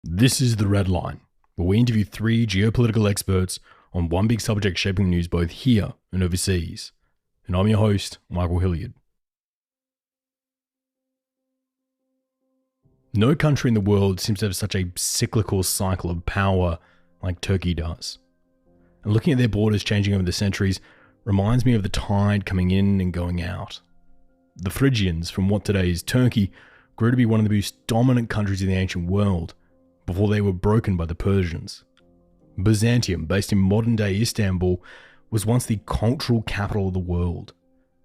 This is The Red Line, where we interview three geopolitical experts on one big subject shaping the news both here and overseas. And I'm your host, Michael Hilliard. No country in the world seems to have such a cyclical cycle of power like Turkey does. And looking at their borders changing over the centuries reminds me of the tide coming in and going out. The Phrygians, from what today is Turkey, grew to be one of the most dominant countries in the ancient world before they were broken by the Persians. Byzantium, based in modern-day Istanbul, was once the cultural capital of the world,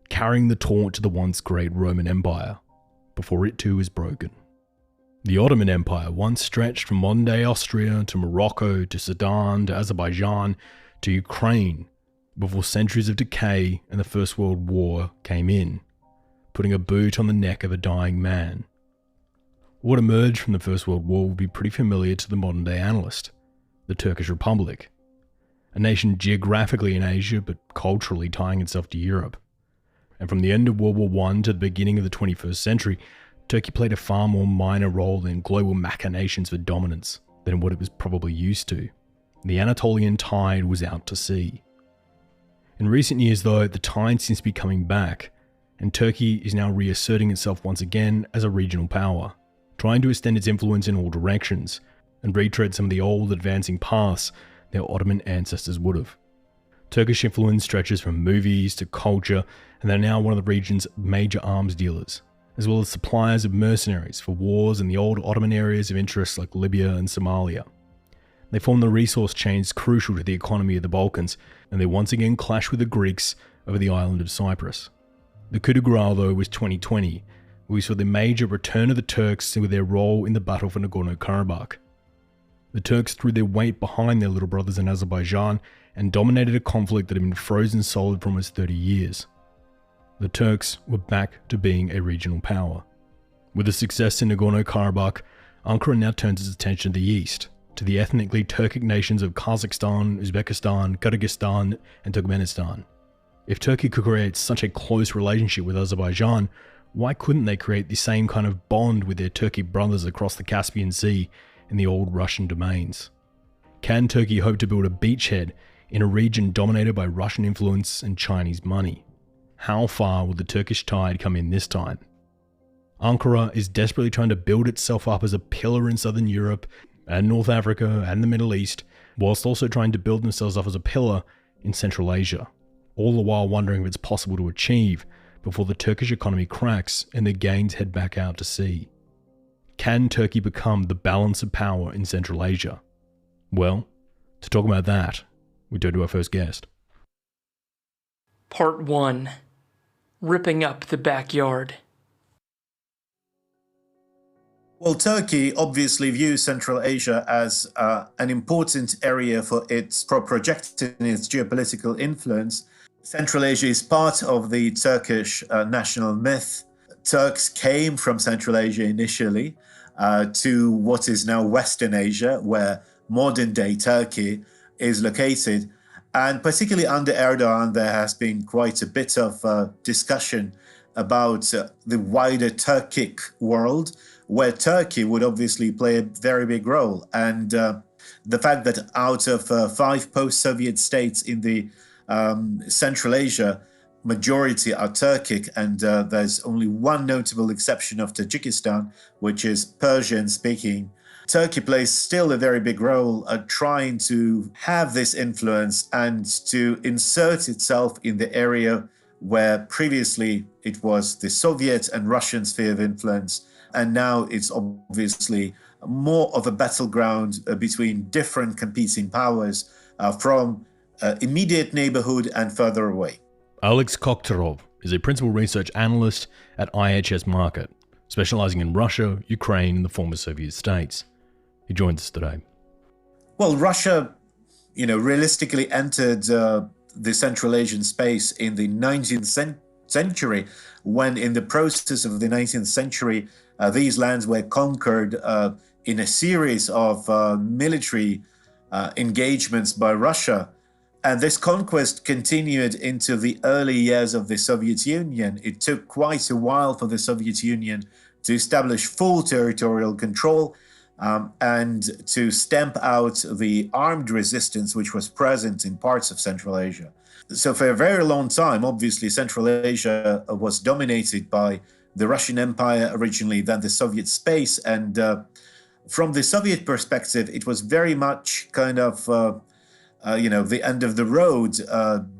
carrying the torch of the once great Roman Empire, before it too was broken. The Ottoman Empire once stretched from modern-day Austria to Morocco to Sudan to Azerbaijan to Ukraine, before centuries of decay and the First World War came in, putting a boot on the neck of a dying man. What emerged from the First World War will be pretty familiar to the modern-day analyst: the Turkish Republic, a nation geographically in Asia but culturally tying itself to Europe. And from the end of World War I to the beginning of the 21st century, Turkey played a far more minor role in global machinations for dominance than what it was probably used to. The Anatolian tide was out to sea. In recent years, though, the tide seems to be coming back, and Turkey is now reasserting itself once again as a regional power, trying to extend its influence in all directions and retread some of the old advancing paths their Ottoman ancestors would have. Turkish influence stretches from movies to culture, and they're now one of the region's major arms dealers, as well as suppliers of mercenaries for wars in the old Ottoman areas of interest like Libya and Somalia. They form the resource chains crucial to the economy of the Balkans, and they once again clash with the Greeks over the island of Cyprus. The coup de grace, though, was 2020, where we saw the major return of the Turks with their role in the battle for Nagorno-Karabakh. The Turks threw their weight behind their little brothers in Azerbaijan and dominated a conflict that had been frozen solid for almost 30 years. The Turks were back to being a regional power. With the success in Nagorno-Karabakh, Ankara now turns its attention to the east, to the ethnically Turkic nations of Kazakhstan, Uzbekistan, Kyrgyzstan, and Turkmenistan. If Turkey could create such a close relationship with Azerbaijan, why couldn't they create the same kind of bond with their Turkic brothers across the Caspian Sea in the old Russian domains? Can Turkey hope to build a beachhead in a region dominated by Russian influence and Chinese money? How far will the Turkish tide come in this time? Ankara is desperately trying to build itself up as a pillar in southern Europe and North Africa and the Middle East, whilst also trying to build themselves up as a pillar in Central Asia, all the while wondering if it's possible to achieve before the Turkish economy cracks and their gains head back out to sea. Can Turkey become the balance of power in Central Asia? Well, to talk about that, we turn to our first guest. Part 1. Ripping up the backyard. Well, Turkey obviously views Central Asia as an important area for projecting its geopolitical influence. Central Asia is part of the Turkish national myth. Turks came from Central Asia initially to what is now Western Asia, where modern-day Turkey is located. And particularly under Erdogan, there has been quite a bit of discussion about the wider Turkic world, where Turkey would obviously play a very big role. And the fact that out of 5 post-Soviet states in the Central Asia, majority are Turkic, and there's only one notable exception of Tajikistan, which is Persian-speaking. Turkey plays still a very big role trying to have this influence and to insert itself in the area where previously it was the Soviet and Russian sphere of influence, and now it's obviously more of a battleground between different competing powers from immediate neighborhood and further away. Alex Kokhtarov is a principal research analyst at IHS Markit, specializing in Russia, Ukraine, and the former Soviet states. He joins us today. Well, Russia, realistically entered the Central Asian space in the 19th century, when in the process of the 19th century, these lands were conquered in a series of military engagements by Russia. And this conquest continued into the early years of the Soviet Union. It took quite a while for the Soviet Union to establish full territorial control. and to stamp out the armed resistance which was present in parts of Central Asia. So for a very long time, obviously, Central Asia was dominated by the Russian Empire originally, then the Soviet space. And from the Soviet perspective, it was very much kind of, the end of the road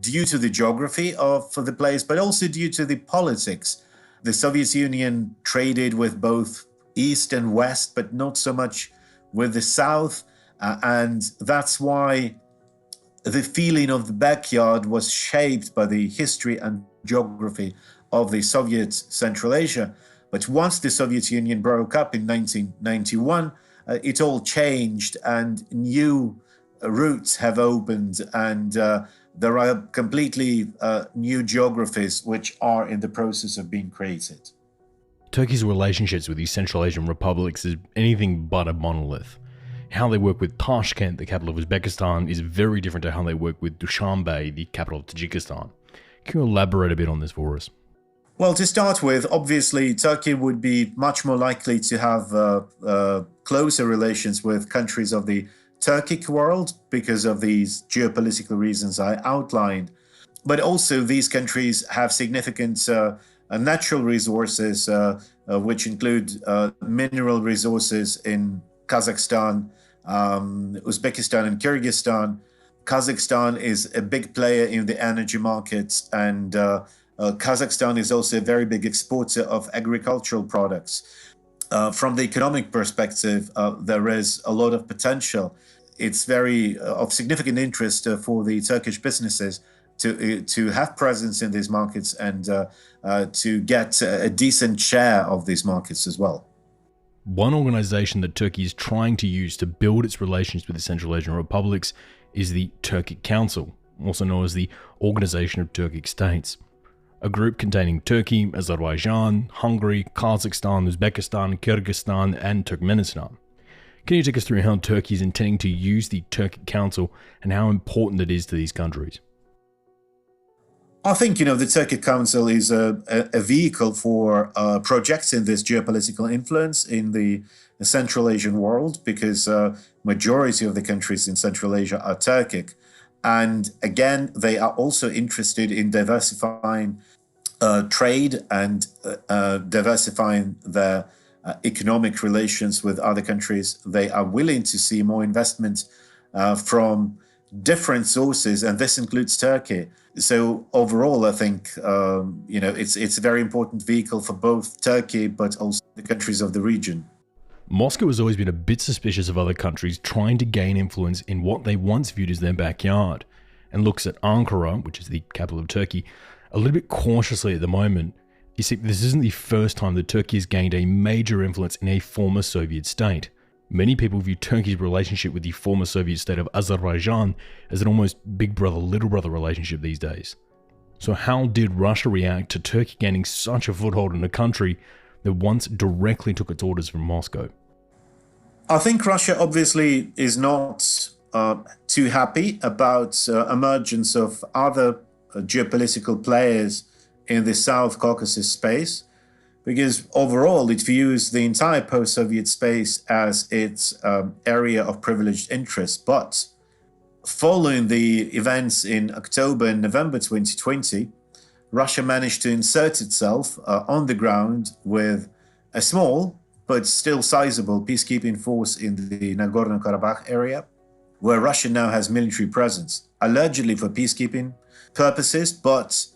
due to the geography of the place, but also due to the politics. The Soviet Union traded with both East and West, but not so much with the South. And that's why the feeling of the backyard was shaped by the history and geography of the Soviet Central Asia. But once the Soviet Union broke up in 1991, it all changed and new routes have opened, and there are completely new geographies which are in the process of being created. Turkey's relationships with these Central Asian republics is anything but a monolith. How they work with Tashkent, the capital of Uzbekistan, is very different to how they work with Dushanbe, the capital of Tajikistan. Can you elaborate a bit on this for us? Well, to start with, obviously, Turkey would be much more likely to have closer relations with countries of the Turkic world because of these geopolitical reasons I outlined. But also, these countries have significant natural resources, which include mineral resources in Kazakhstan, Uzbekistan, and Kyrgyzstan. Kazakhstan is a big player in the energy markets, and Kazakhstan is also a very big exporter of agricultural products. From the economic perspective, there is a lot of potential. It's very of significant interest for the Turkish businesses to have presence in these markets and to get a decent share of these markets as well. One organization that Turkey is trying to use to build its relations with the Central Asian republics is the Turkic Council, also known as the Organization of Turkic States, a group containing Turkey, Azerbaijan, Hungary, Kazakhstan, Uzbekistan, Kyrgyzstan, and Turkmenistan. Can you take us through how Turkey is intending to use the Turkic Council and how important it is to these countries? I think, the Turkic Council is a vehicle for projecting this geopolitical influence in the Central Asian world because majority of the countries in Central Asia are Turkic. And again, they are also interested in diversifying trade and diversifying their economic relations with other countries. They are willing to see more investment from different sources, and this includes Turkey. So overall, I think it's a very important vehicle for both Turkey but also the countries of the region. Moscow has always been a bit suspicious of other countries trying to gain influence in what they once viewed as their backyard, and looks at Ankara, which is the capital of Turkey, a little bit cautiously at the moment. You see, this isn't the first time that Turkey has gained a major influence in a former Soviet state. Many people view Turkey's relationship with the former Soviet state of Azerbaijan as an almost big brother, little brother relationship these days. So how did Russia react to Turkey gaining such a foothold in a country that once directly took its orders from Moscow? I think Russia obviously is not too happy about emergence of other geopolitical players in the South Caucasus space, because overall it views the entire post-Soviet space as its area of privileged interest. But following the events in October and November 2020, Russia managed to insert itself on the ground with a small but still sizable peacekeeping force in the Nagorno-Karabakh area, where Russia now has military presence, allegedly for peacekeeping purposes, but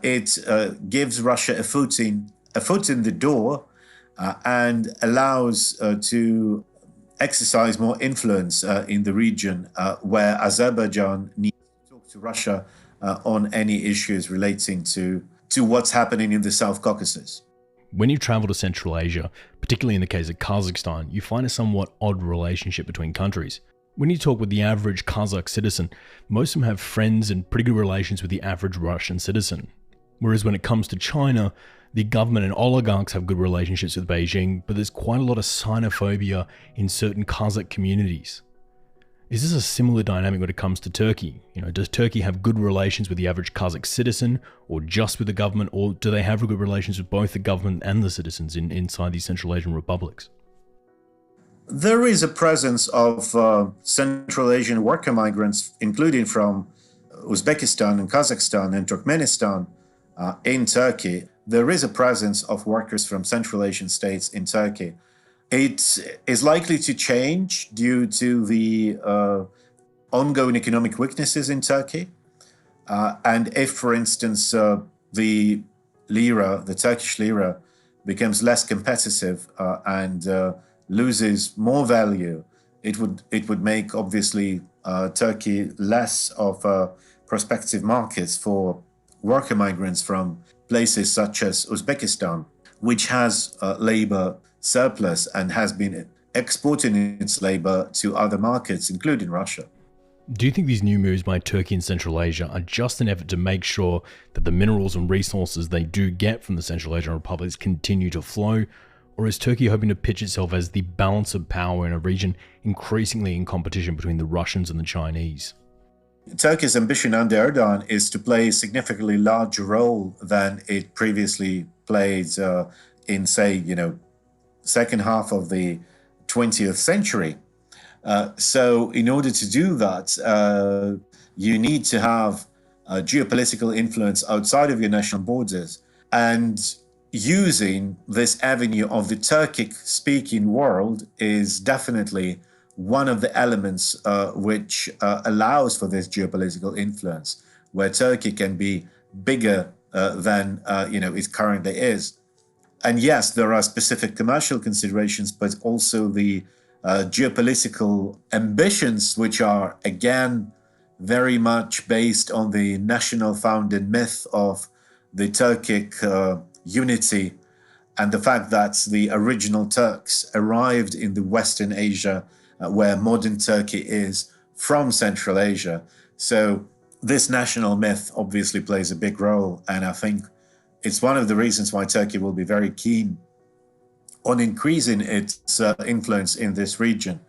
it gives Russia a foot in the door and allows to exercise more influence in the region where Azerbaijan needs to talk to Russia on any issues relating to what's happening in the South Caucasus. When you travel to Central Asia, particularly in the case of Kazakhstan, you find a somewhat odd relationship between countries. When you talk with the average Kazakh citizen, most of them have friends and pretty good relations with the average Russian citizen. Whereas when it comes to China, the government and oligarchs have good relationships with Beijing, but there's quite a lot of xenophobia in certain Kazakh communities. Is this a similar dynamic when it comes to Turkey? Does Turkey have good relations with the average Kazakh citizen, or just with the government, or do they have good relations with both the government and the citizens inside these Central Asian republics? There is a presence of Central Asian worker migrants, including from Uzbekistan and Kazakhstan and Turkmenistan in Turkey. There is a presence of workers from Central Asian states in Turkey. It is likely to change due to the ongoing economic weaknesses in Turkey. And if, for instance, the lira, the Turkish lira, becomes less competitive and loses more value, it would make obviously Turkey less of a prospective market for worker migrants from places such as Uzbekistan, which has labor surplus and has been exporting its labor to other markets, including Russia. Do you think these new moves by Turkey and Central Asia are just an effort to make sure that the minerals and resources they do get from the Central Asian republics continue to flow? Or is Turkey hoping to pitch itself as the balance of power in a region increasingly in competition between the Russians and the Chinese? Turkey's ambition under Erdogan is to play a significantly larger role than it previously played in, say, second half of the 20th century. So in order to do that, you need to have geopolitical influence outside of your national borders. And using this avenue of the Turkic-speaking world is definitely one of the elements which allows for this geopolitical influence, where Turkey can be bigger than it currently is. And yes, there are specific commercial considerations, but also the geopolitical ambitions, which are, again, very much based on the national founded myth of the Turkic unity and the fact that the original Turks arrived in the Western Asia, where modern Turkey is, from Central Asia. So this national myth obviously plays a big role, and I think it's one of the reasons why Turkey will be very keen on increasing its influence in this region.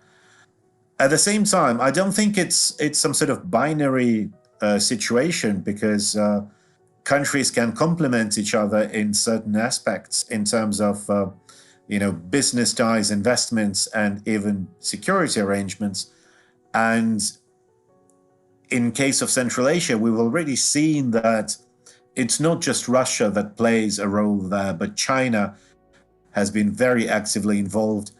At the same time, I don't think it's some sort of binary situation, because countries can complement each other in certain aspects in terms of business ties, investments, and even security arrangements. And in case of Central Asia, we've already seen that it's not just Russia that plays a role there, but China has been very actively involved.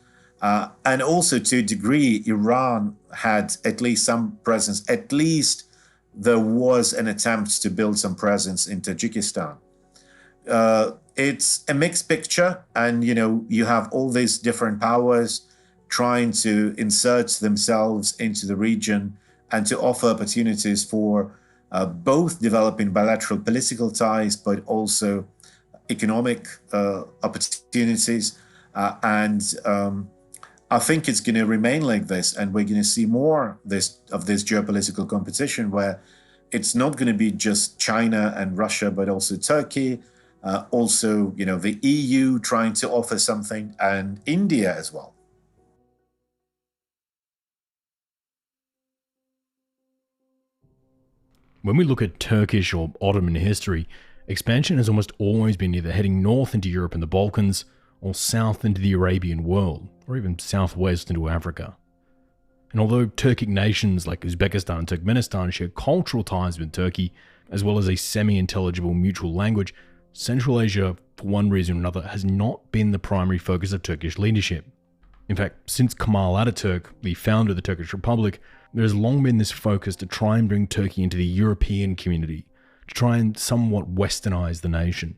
And also, to a degree, Iran had at least some presence. At least there was an attempt to build some presence in Tajikistan. It's a mixed picture, and you have all these different powers trying to insert themselves into the region and to offer opportunities for both developing bilateral political ties, but also economic opportunities. And I think it's going to remain like this, and we're going to see more of this geopolitical competition, where it's not going to be just China and Russia, but also Turkey, also the EU trying to offer something, and India as well. When we look at Turkish or Ottoman history, expansion has almost always been either heading north into Europe and the Balkans, or south into the Arabian world, or even southwest into Africa. And although Turkic nations like Uzbekistan and Turkmenistan share cultural ties with Turkey, as well as a semi-intelligible mutual language, Central Asia, for one reason or another, has not been the primary focus of Turkish leadership. In fact, since Kemal Ataturk, the founder of the Turkish Republic, there has long been this focus to try and bring Turkey into the European community, to try and somewhat westernize the nation.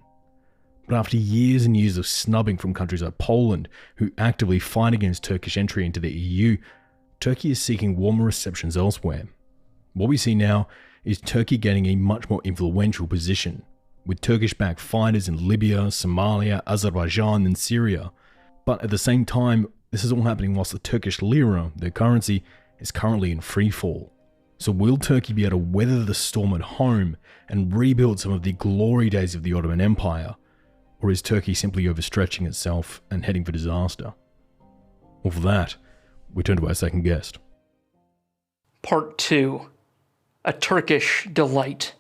But after years and years of snubbing from countries like Poland, who actively fight against Turkish entry into the EU, Turkey is seeking warmer receptions elsewhere. What we see now is Turkey gaining a much more influential position, with Turkish-backed fighters in Libya, Somalia, Azerbaijan, and Syria. But at the same time, this is all happening whilst the Turkish lira, their currency, is currently in free fall. So will Turkey be able to weather the storm at home and rebuild some of the glory days of the Ottoman Empire? Or is Turkey simply overstretching itself and heading for disaster? Well, for that, we turn to our second guest. Part 2. A Turkish Delight.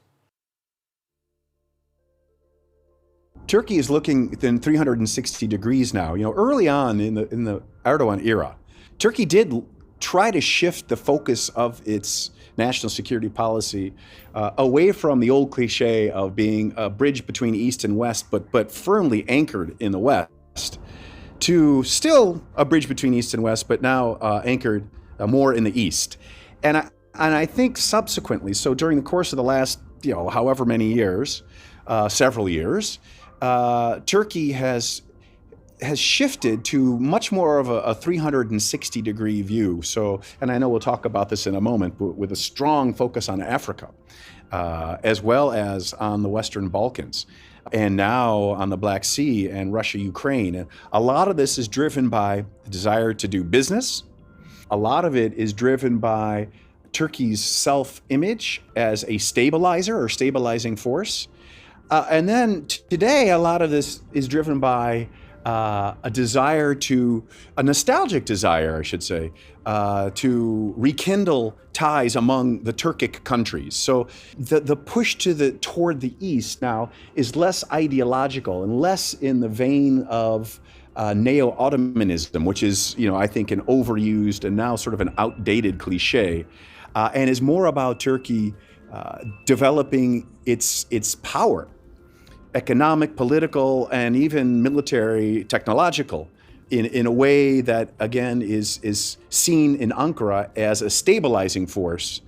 Turkey is looking within 360 degrees now. Early on in the Erdogan era, Turkey did try to shift the focus of its national security policy away from the old cliche of being a bridge between East and West, but firmly anchored in the West, to still a bridge between East and West, but now anchored more in the East. And I think subsequently, so during the course of the last, however many years, several years, Turkey has shifted to much more of a 360-degree view. So, and I know we'll talk about this in a moment, but with a strong focus on Africa, as well as on the Western Balkans, and now on the Black Sea and Russia, Ukraine. And a lot of this is driven by the desire to do business. A lot of it is driven by Turkey's self-image as a stabilizer or stabilizing force. And then today, a lot of this is driven by a nostalgic desire, I should say, to rekindle ties among the Turkic countries. So the push toward the East now is less ideological and less in the vein of neo-Ottomanism, which is, I think, an overused and now sort of an outdated cliche, and is more about Turkey developing its power, economic, political, and even military, technological, in a way that, again, is seen in Ankara as a stabilizing force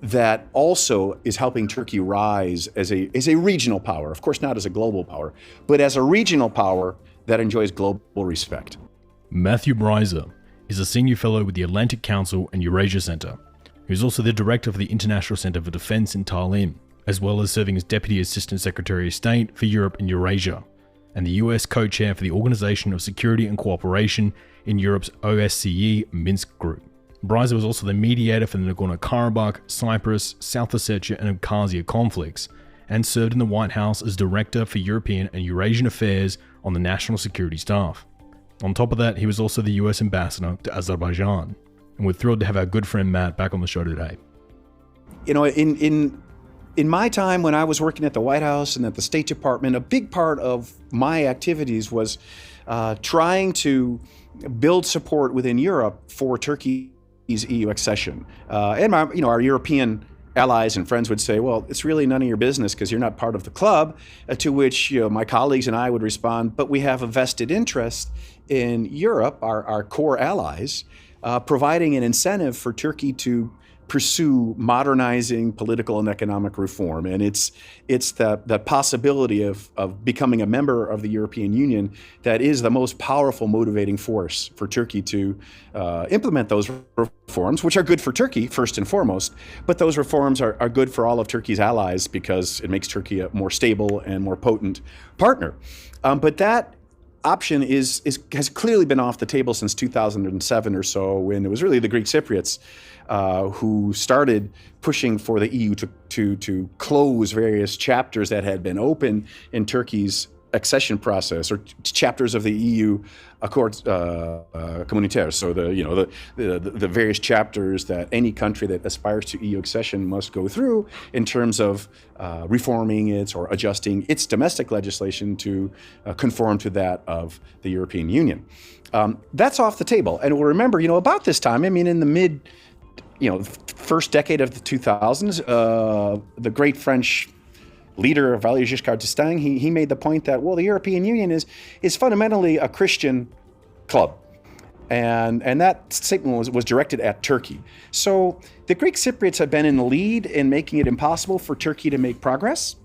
that also is helping Turkey rise as a regional power. Of course, not as a global power, but as a regional power that enjoys global respect. Matthew Breiser is a senior fellow with the Atlantic Council and Eurasia Center, who's also the director for the International Center for Defense in Tallinn, as well as serving as Deputy Assistant Secretary of State for Europe and Eurasia, and the US co-chair for the Organization of Security and Cooperation in Europe's OSCE Minsk Group. Breiser was also the mediator for the Nagorno-Karabakh, Cyprus, South Ossetia and Abkhazia conflicts, and served in the White House as Director for European and Eurasian Affairs on the National Security Staff. On top of that, he was also the US Ambassador to Azerbaijan, and we're thrilled to have our good friend Matt back on the show today. In my time when I was working at the White House and at the State Department, a big part of my activities was trying to build support within Europe for Turkey's EU accession. And our European allies and friends would say, well, it's really none of your business because you're not part of the club, to which my colleagues and I would respond, but we have a vested interest in Europe, our core allies, providing an incentive for Turkey to pursue modernizing political and economic reform. And it's the possibility of becoming a member of the European Union that is the most powerful motivating force for Turkey to implement those reforms, which are good for Turkey first and foremost, but those reforms are good for all of Turkey's allies because it makes Turkey a more stable and more potent partner. But that option has clearly been off the table since 2007 or so, when it was really the Greek Cypriots who started pushing for the EU to close various chapters that had been open in Turkey's accession process, or chapters of the EU Accords Communautaires. So the various chapters that any country that aspires to EU accession must go through in terms of reforming it or adjusting its domestic legislation to conform to that of the European Union. That's off the table. And we'll remember, about this time, in the first decade of the 2000s, the great French leader, Valéry Giscard d'Estaing, he made the point that, the European Union is fundamentally a Christian club. And that statement was directed at Turkey. So the Greek Cypriots have been in the lead in making it impossible for Turkey to make progress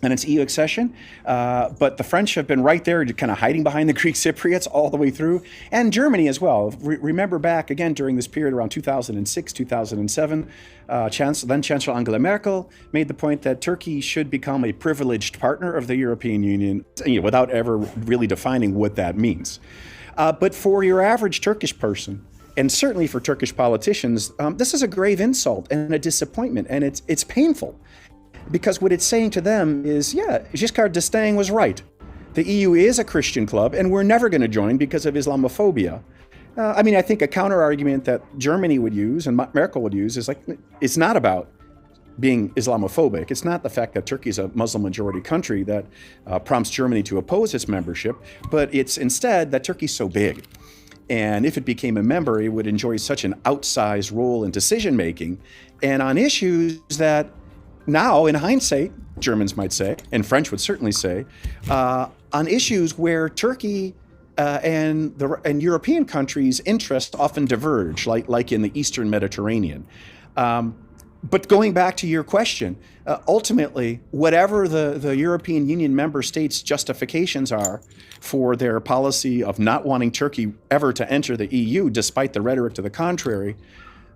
and its EU accession. But the French have been right there, kind of hiding behind the Greek Cypriots all the way through, and Germany as well. Remember back again during this period around 2006, 2007, then Chancellor Angela Merkel made the point that Turkey should become a privileged partner of the European Union, without ever really defining what that means. But for your average Turkish person, and certainly for Turkish politicians, this is a grave insult and a disappointment, and it's painful. Because what it's saying to them is, Giscard d'Estaing was right. The EU is a Christian club, and we're never going to join because of Islamophobia. I think a counter-argument that Germany would use and Merkel would use is it's not about being Islamophobic. It's not the fact that Turkey is a Muslim-majority country that prompts Germany to oppose its membership, but it's instead that Turkey's so big. And if it became a member, it would enjoy such an outsized role in decision making and on issues that now, in hindsight, Germans might say, and French would certainly say, on issues where Turkey and European countries' interests often diverge, like in the Eastern Mediterranean. But going back to your question, ultimately, whatever the European Union member states' justifications are for their policy of not wanting Turkey ever to enter the EU, despite the rhetoric to the contrary,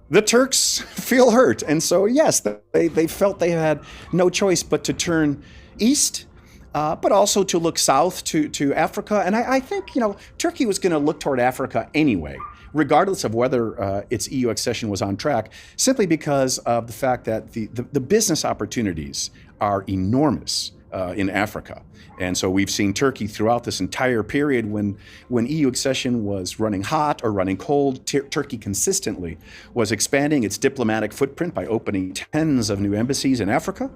the Turks feel hurt. And so, yes, they felt they had no choice but to turn east, but also to look south to Africa. And I think, Turkey was going to look toward Africa anyway, regardless of whether its EU accession was on track, simply because of the fact that the business opportunities are enormous in Africa. And so we've seen Turkey throughout this entire period when EU accession was running hot or running cold. Turkey consistently was expanding its diplomatic footprint by opening tens of new embassies in Africa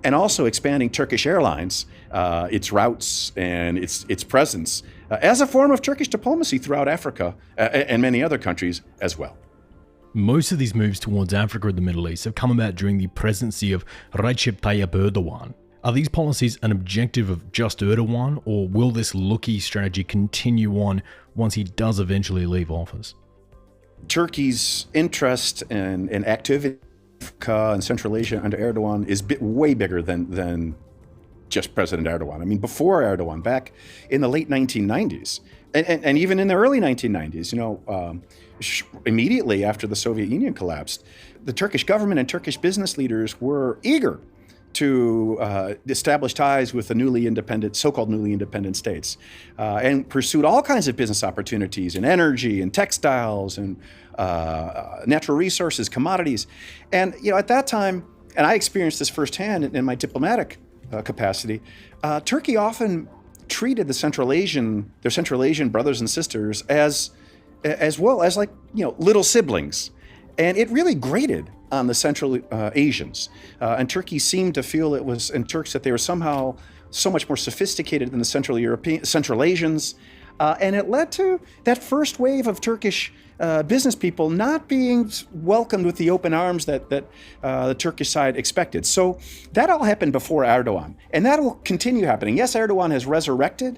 and also expanding Turkish Airlines, its routes and its presence as a form of Turkish diplomacy throughout Africa and many other countries as well. Most of these moves towards Africa and the Middle East have come about during the presidency of Recep Tayyip Erdogan. Are these policies an objective of just Erdogan, or will this look-y strategy continue on once he does eventually leave office? Turkey's interest and activity in Africa and Central Asia under Erdogan is way bigger than just President Erdogan. I mean, before Erdogan, back in the late 1990s, and even in the early 1990s, immediately after the Soviet Union collapsed, the Turkish government and Turkish business leaders were eager to establish ties with the so-called newly independent states, and pursued all kinds of business opportunities in energy and textiles and natural resources, commodities. And at that time, and I experienced this firsthand in my diplomatic capacity, Turkey often treated their Central Asian brothers and sisters as well as little siblings. And it really grated on the Central Asians. And Turkey seemed to feel that they were somehow so much more sophisticated than the Central Asians. And it led to that first wave of Turkish business people not being welcomed with the open arms that the Turkish side expected. So that all happened before Erdogan. And that will continue happening. Yes, Erdogan has resurrected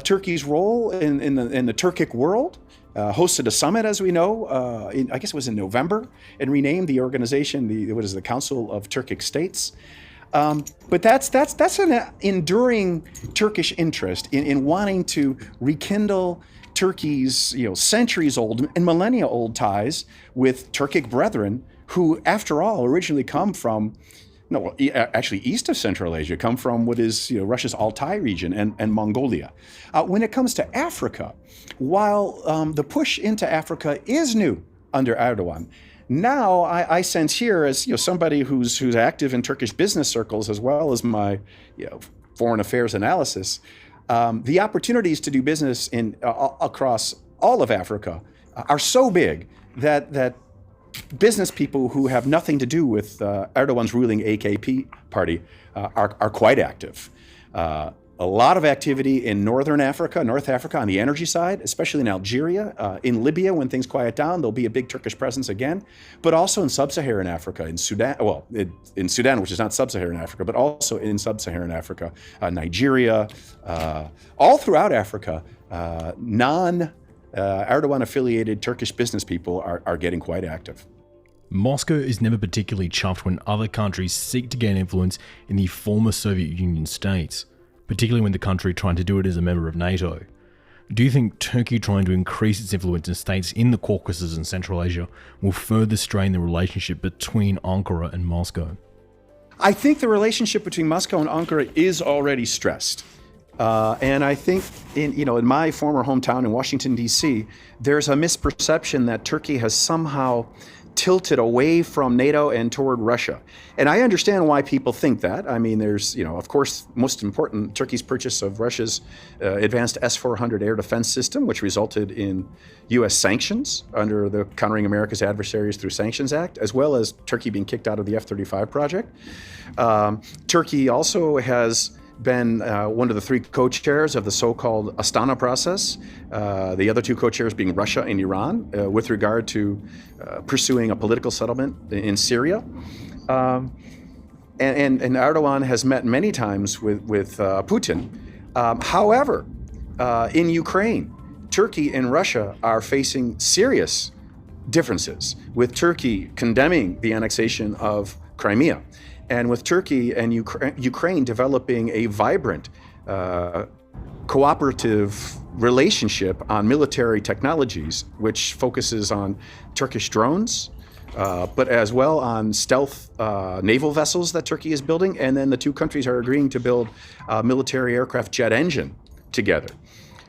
Turkey's role in the Turkic world. Hosted a summit, as we know, I guess it was in November, and renamed the organization the Council of Turkic States. But that's an enduring Turkish interest in wanting to rekindle Turkey's centuries-old and millennia-old ties with Turkic brethren, who, after all, originally come from actually east of Central Asia, come from what is Russia's Altai region and Mongolia. When it comes to Africa, while the push into Africa is new under Erdogan, now I sense here, as somebody who's active in Turkish business circles as well as my foreign affairs analysis, the opportunities to do business across all of Africa are so big that business people who have nothing to do with Erdogan's ruling AKP party are quite active. A lot of activity in North Africa on the energy side, especially in Algeria. In Libya, when things quiet down, there'll be a big Turkish presence again, but also in sub-Saharan Africa, in Sudan, in Sudan, which is not sub-Saharan Africa, but also in sub-Saharan Africa, Nigeria, all throughout Africa, Erdogan-affiliated Turkish business people are getting quite active. Moscow is never particularly chuffed when other countries seek to gain influence in the former Soviet Union states, particularly when the country trying to do it as a member of NATO. Do you think Turkey trying to increase its influence in states in the Caucasus and Central Asia will further strain the relationship between Ankara and Moscow? I think the relationship between Moscow and Ankara is already stressed. And I think in my former hometown in Washington, D.C., there's a misperception that Turkey has somehow tilted away from NATO and toward Russia. And I understand why people think that. I mean, there's, of course, most important, Turkey's purchase of Russia's advanced S-400 air defense system, which resulted in U.S. sanctions under the Countering America's Adversaries Through Sanctions Act, as well as Turkey being kicked out of the F-35 project. Turkey also has been one of the three co-chairs of the so-called Astana process, the other two co-chairs being Russia and Iran, with regard to pursuing a political settlement in Syria. And Erdogan has met many times with Putin. However, in Ukraine, Turkey and Russia are facing serious differences, with Turkey condemning the annexation of Crimea, and with Turkey and Ukraine developing a vibrant cooperative relationship on military technologies, which focuses on Turkish drones, but as well on stealth naval vessels that Turkey is building. And then the two countries are agreeing to build a military aircraft jet engine together.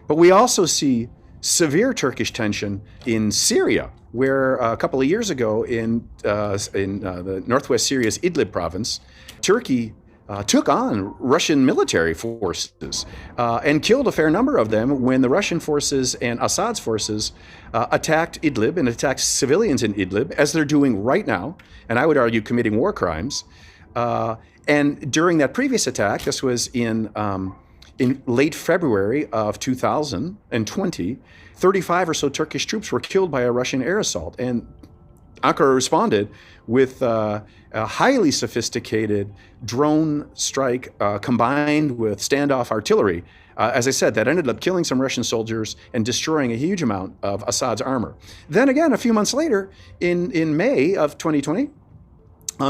But we also see severe Turkish tension in Syria, where a couple of years ago in the northwest Syria's Idlib province, Turkey took on Russian military forces and killed a fair number of them when the Russian forces and Assad's forces attacked Idlib and attacked civilians in Idlib, as they're doing right now, and I would argue committing war crimes. And during that previous attack, this was in late February of 2020, 35 or so Turkish troops were killed by a Russian air assault. And Ankara responded with a highly sophisticated drone strike combined with standoff artillery, as I said, that ended up killing some Russian soldiers and destroying a huge amount of Assad's armor. Then again, a few months later, in May of 2020,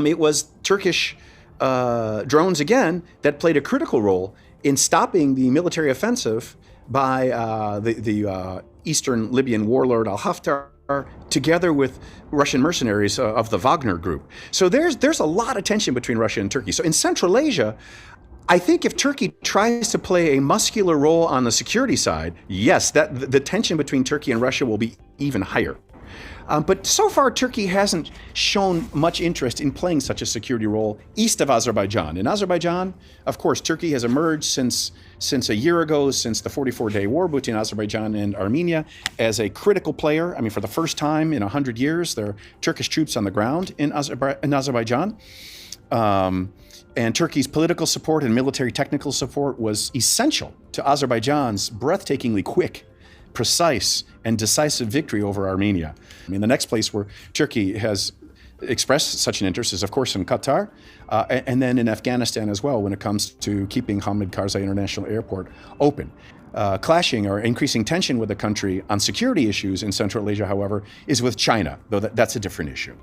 it was Turkish drones again that played a critical role in stopping the military offensive by the eastern Libyan warlord al-Haftar, together with Russian mercenaries of the Wagner group. So there's a lot of tension between Russia and Turkey. So in Central Asia, I think if Turkey tries to play a muscular role on the security side, yes, that the tension between Turkey and Russia will be even higher. But so far, Turkey hasn't shown much interest in playing such a security role east of Azerbaijan. In Azerbaijan, of course, Turkey has emerged since a year ago, since the 44-day war between Azerbaijan and Armenia, as a critical player. I mean, for the first time in 100 years, there are Turkish troops on the ground in Azerbaijan. And Turkey's political support and military technical support was essential to Azerbaijan's breathtakingly quick, precise, and decisive victory over Armenia. I mean, the next place where Turkey has expressed such an interest is, of course, in Qatar, and then in Afghanistan as well, when it comes to keeping Hamid Karzai International Airport open. Clashing or increasing tension with the country on security issues in Central Asia, however, is with China, though that's a different issue.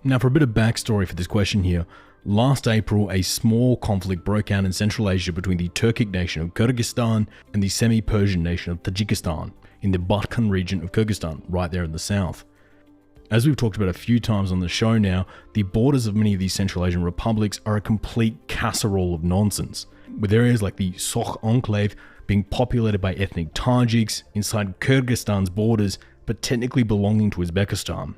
Now, for a bit of backstory for this question here, last April, a small conflict broke out in Central Asia between the Turkic nation of Kyrgyzstan and the semi-Persian nation of Tajikistan in the Batken region of Kyrgyzstan, right there in the south. As we've talked about a few times on the show now, the borders of many of these Central Asian republics are a complete casserole of nonsense, with areas like the Soch enclave being populated by ethnic Tajiks inside Kyrgyzstan's borders, but technically belonging to Uzbekistan.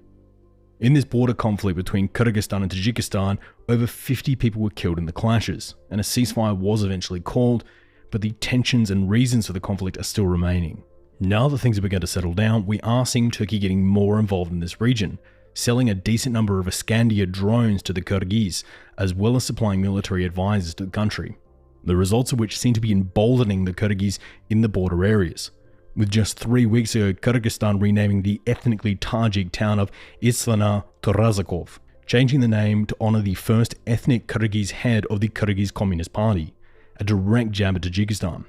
In this border conflict between Kyrgyzstan and Tajikistan, over 50 people were killed in the clashes, and a ceasefire was eventually called, but the tensions and reasons for the conflict are still remaining. Now that things have begun to settle down, we are seeing Turkey getting more involved in this region, selling a decent number of Iskandia drones to the Kyrgyz, as well as supplying military advisors to the country, the results of which seem to be emboldening the Kyrgyz in the border areas. With just 3 weeks ago, Kyrgyzstan renaming the ethnically Tajik town of Islana Torazakov, changing the name to honor the first ethnic Kyrgyz head of the Kyrgyz Communist Party, a direct jab at Tajikistan.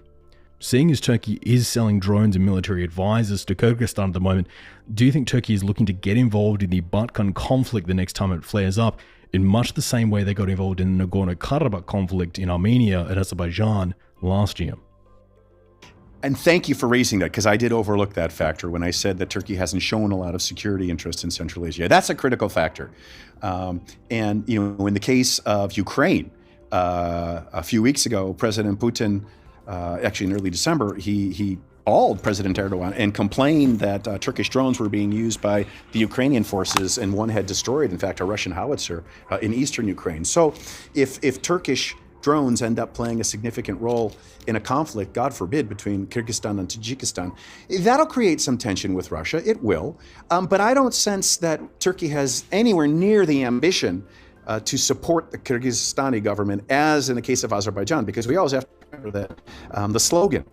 Seeing as Turkey is selling drones and military advisors to Kyrgyzstan at the moment, do you think Turkey is looking to get involved in the Batken conflict the next time it flares up, in much the same way they got involved in the Nagorno-Karabakh conflict in Armenia and Azerbaijan last year? And thank you for raising that, because I did overlook that factor when I said that Turkey hasn't shown a lot of security interest in Central Asia. That's a critical factor. And in the case of Ukraine, a few weeks ago, President Putin, actually in early December, he called President Erdogan and complained that Turkish drones were being used by the Ukrainian forces, and one had destroyed, in fact, a Russian howitzer in eastern Ukraine. So if Turkish drones end up playing a significant role in a conflict, God forbid, between Kyrgyzstan and Tajikistan, that'll create some tension with Russia. It will. But I don't sense that Turkey has anywhere near the ambition to support the Kyrgyzstani government, as in the case of Azerbaijan, because we always have remember that the slogan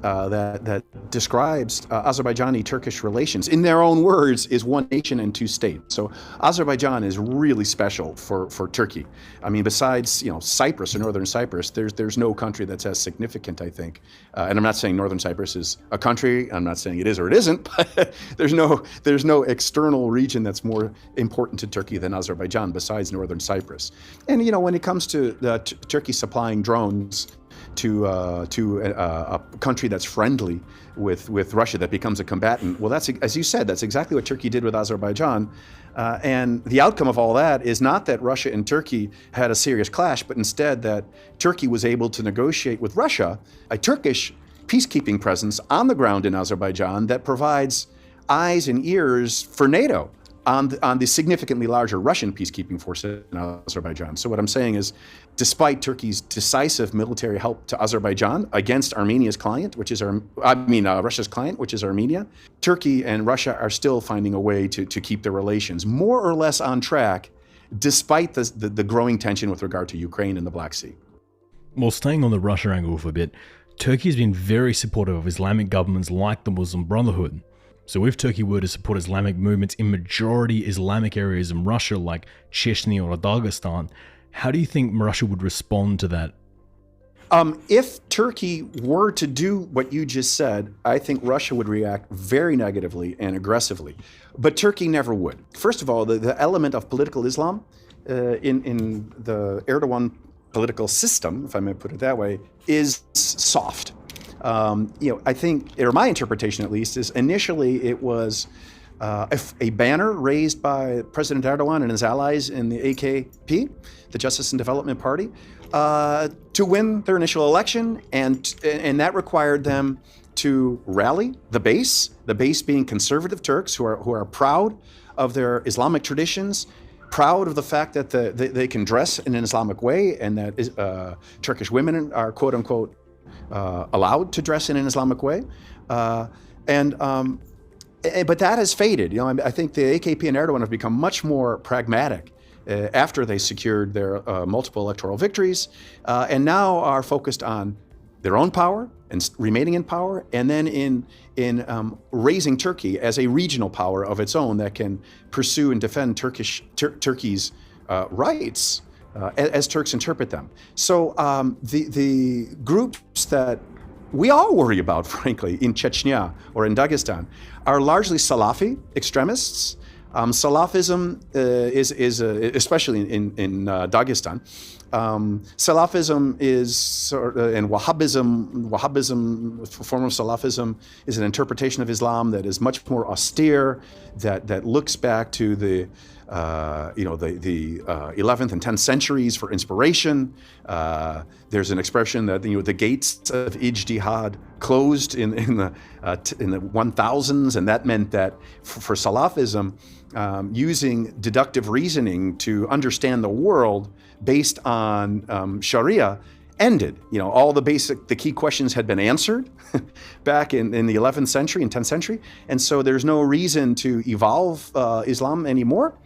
that describes Azerbaijani-Turkish relations, in their own words, is one nation and two states. So Azerbaijan is really special for Turkey. I mean, besides Cyprus or Northern Cyprus, there's no country that's as significant, I think. And I'm not saying Northern Cyprus is a country. I'm not saying it is or it isn't. But there's no external region that's more important to Turkey than Azerbaijan besides Northern Cyprus. And when it comes to Turkey supplying drones to a country that's friendly with Russia, that becomes a combatant. Well, that's, as you said, that's exactly what Turkey did with Azerbaijan. And the outcome of all that is not that Russia and Turkey had a serious clash, but instead that Turkey was able to negotiate with Russia a Turkish peacekeeping presence on the ground in Azerbaijan that provides eyes and ears for NATO on the significantly larger Russian peacekeeping force in Azerbaijan. So what I'm saying is, despite Turkey's decisive military help to Azerbaijan against Armenia's client, Russia's client, which is Armenia, Turkey and Russia are still finding a way to keep their relations more or less on track, despite the growing tension with regard to Ukraine and the Black Sea. Well, staying on the Russia angle for a bit, Turkey has been very supportive of Islamic governments like the Muslim Brotherhood. So if Turkey were to support Islamic movements in majority Islamic areas in Russia, like Chechnya or Dagestan, how do you think Russia would respond to that? If Turkey were to do what you just said, I think Russia would react very negatively and aggressively. But Turkey never would. First of all, the element of political Islam in the Erdogan political system, if I may put it that way, is soft. I think, or my interpretation at least, is initially it was a banner raised by President Erdogan and his allies in the AKP, the Justice and Development Party, to win their initial election, and that required them to rally the base being conservative Turks who are proud of their Islamic traditions, proud of the fact that they can dress in an Islamic way, and that Turkish women are quote unquote allowed to dress in an Islamic way, but that has faded. I think the AKP and Erdogan have become much more pragmatic after they secured their multiple electoral victories, and now are focused on their own power and remaining in power, and then in raising Turkey as a regional power of its own that can pursue and defend Turkey's rights. As Turks interpret them. So the groups that we all worry about, frankly, in Chechnya or in Dagestan are largely Salafi extremists. Salafism is especially in Dagestan, Salafism is, and Wahhabism, form of Salafism, is an interpretation of Islam that is much more austere, that looks back to the 11th and 10th centuries for inspiration. There's an expression that the gates of ijtihad closed in the 1000s, and that meant that for Salafism, using deductive reasoning to understand the world based on Sharia ended. All the key questions had been answered back in the 11th century and 10th century, and so there's no reason to evolve Islam anymore.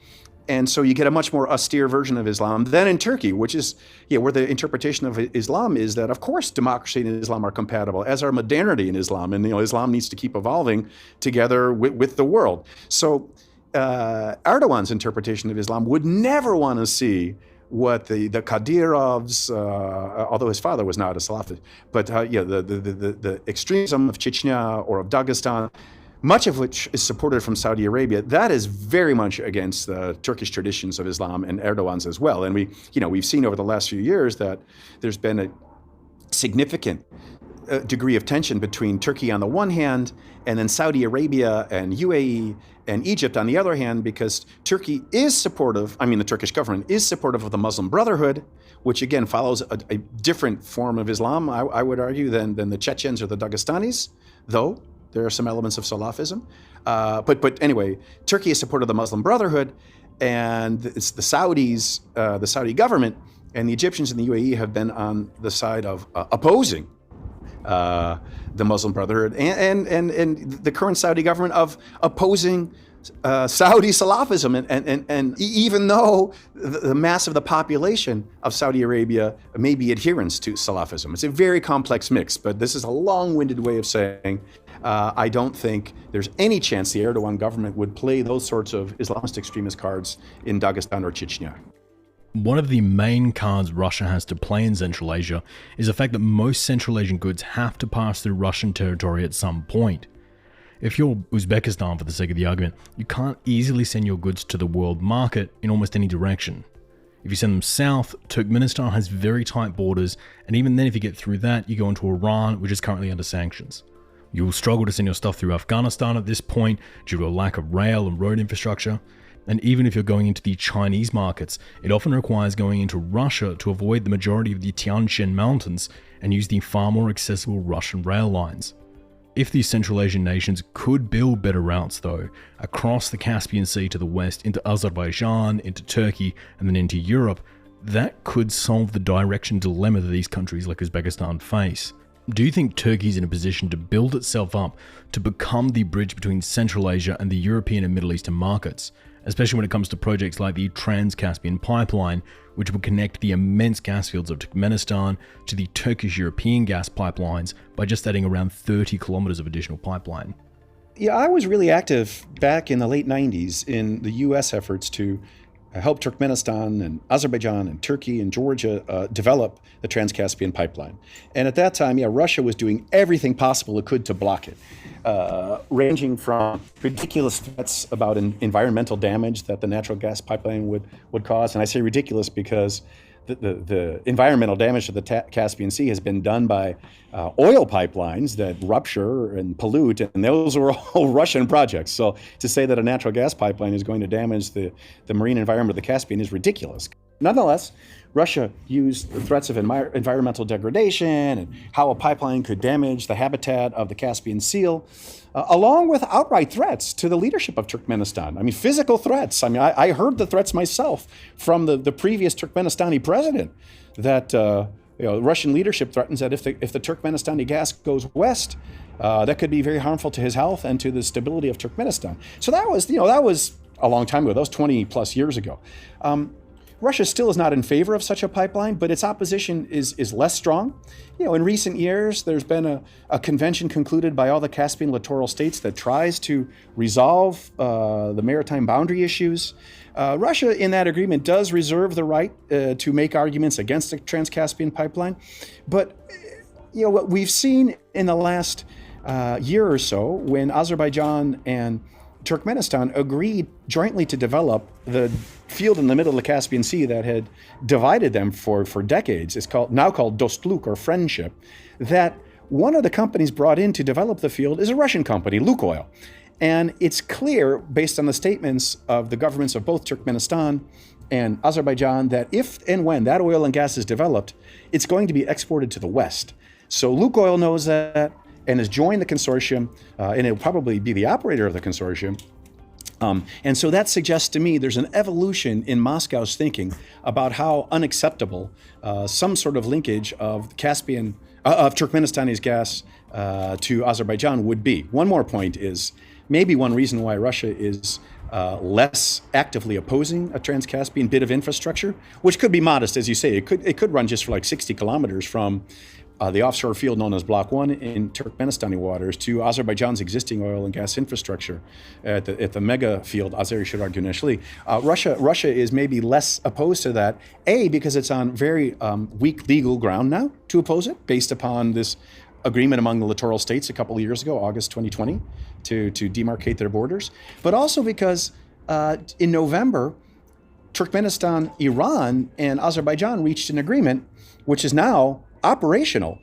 And so you get a much more austere version of Islam than in Turkey, which is where the interpretation of Islam is that, of course, democracy and Islam are compatible, as are modernity and Islam. And Islam needs to keep evolving together with the world. So Erdogan's interpretation of Islam would never want to see what the Kadyrovs, although his father was not a Salafi, but the extremism of Chechnya or of Dagestan, much of which is supported from Saudi Arabia, that is very much against the Turkish traditions of Islam and Erdogan's as well. And we've seen over the last few years that there's been a significant degree of tension between Turkey on the one hand, and then Saudi Arabia and UAE and Egypt on the other hand, because Turkey is supportive, the Turkish government is supportive of the Muslim Brotherhood, which again follows a different form of Islam, I would argue, than the Chechens or the Dagestanis, though there are some elements of Salafism. But anyway, Turkey is supportive of the Muslim Brotherhood, and it's the Saudis, the Saudi government, and the Egyptians and the UAE have been on the side of opposing the Muslim Brotherhood, and the current Saudi government of opposing Saudi Salafism, and even though the mass of the population of Saudi Arabia may be adherents to Salafism. It's a very complex mix, but this is a long-winded way of saying I don't think there's any chance the Erdogan government would play those sorts of Islamist extremist cards in Dagestan or Chechnya. One of the main cards Russia has to play in Central Asia is the fact that most Central Asian goods have to pass through Russian territory at some point. If you're Uzbekistan, for the sake of the argument, you can't easily send your goods to the world market in almost any direction. If you send them south, Turkmenistan has very tight borders, and even then if you get through that, you go into Iran, which is currently under sanctions. You'll struggle to send your stuff through Afghanistan at this point due to a lack of rail and road infrastructure. And even if you're going into the Chinese markets, it often requires going into Russia to avoid the majority of the Tian Shan Mountains and use the far more accessible Russian rail lines. If these Central Asian nations could build better routes, though, across the Caspian Sea to the west, into Azerbaijan, into Turkey, and then into Europe, that could solve the direction dilemma that these countries like Uzbekistan face. Do you think Turkey's in a position to build itself up to become the bridge between Central Asia and the European and Middle Eastern markets, especially when it comes to projects like the Trans-Caspian Pipeline, which would connect the immense gas fields of Turkmenistan to the Turkish-European gas pipelines by just adding around 30 kilometers of additional pipeline? Yeah, I was really active back in the late 90s in the U.S. efforts to help Turkmenistan and Azerbaijan and Turkey and Georgia develop the Trans-Caspian Pipeline. And at that time, Russia was doing everything possible it could to block it, ranging from ridiculous threats about environmental damage that the natural gas pipeline would cause. And I say ridiculous because the environmental damage to the Caspian Sea has been done by oil pipelines that rupture and pollute, and those were all Russian projects. So to say that a natural gas pipeline is going to damage the marine environment of the Caspian is ridiculous. Nonetheless, Russia used the threats of environmental degradation and how a pipeline could damage the habitat of the Caspian seal, along with outright threats to the leadership of Turkmenistan. I mean, physical threats. I mean, I heard the threats myself from the previous Turkmenistani president that Russian leadership threatens that if the Turkmenistani gas goes west, that could be very harmful to his health and to the stability of Turkmenistan. So that was a long time ago. That was 20 plus years ago. Russia still is not in favor of such a pipeline, but its opposition is less strong. In recent years, there's been a convention concluded by all the Caspian littoral states that tries to resolve the maritime boundary issues. Russia, in that agreement, does reserve the right to make arguments against the Trans-Caspian Pipeline. But what we've seen in the last year or so, when Azerbaijan and Turkmenistan agreed jointly to develop the field in the middle of the Caspian Sea that had divided them for decades. It's now called Dostluk, or Friendship. That one of the companies brought in to develop the field is a Russian company, Lukoil. And it's clear, based on the statements of the governments of both Turkmenistan and Azerbaijan, that if and when that oil and gas is developed, it's going to be exported to the West. So Lukoil knows that and has joined the consortium, and it'll probably be the operator of the consortium. And so that suggests to me there's an evolution in Moscow's thinking about how unacceptable some sort of linkage of Turkmenistani's gas to Azerbaijan would be. One more point is maybe one reason why Russia is less actively opposing a Trans-Caspian bit of infrastructure, which could be modest, as you say. It could run just for like 60 kilometers from the offshore field known as Block 1 in Turkmenistani waters to Azerbaijan's existing oil and gas infrastructure at the mega field Azeri Shirar Guneshli. Russia is maybe less opposed to that, because it's on very weak legal ground now to oppose it, based upon this agreement among the littoral states a couple of years ago, August 2020, to demarcate their borders, but also because in November, Turkmenistan, Iran, and Azerbaijan reached an agreement, which is now operational,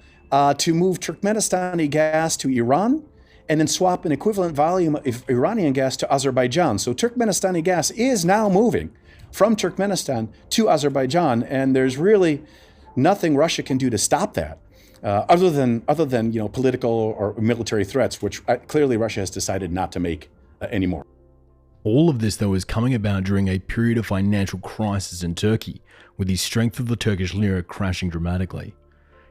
to move Turkmenistani gas to Iran and then swap an equivalent volume of Iranian gas to Azerbaijan. So Turkmenistani gas is now moving from Turkmenistan to Azerbaijan, and there's really nothing Russia can do to stop that, other than political or military threats, which clearly Russia has decided not to make anymore. All of this, though, is coming about during a period of financial crisis in Turkey, with the strength of the Turkish lira crashing dramatically.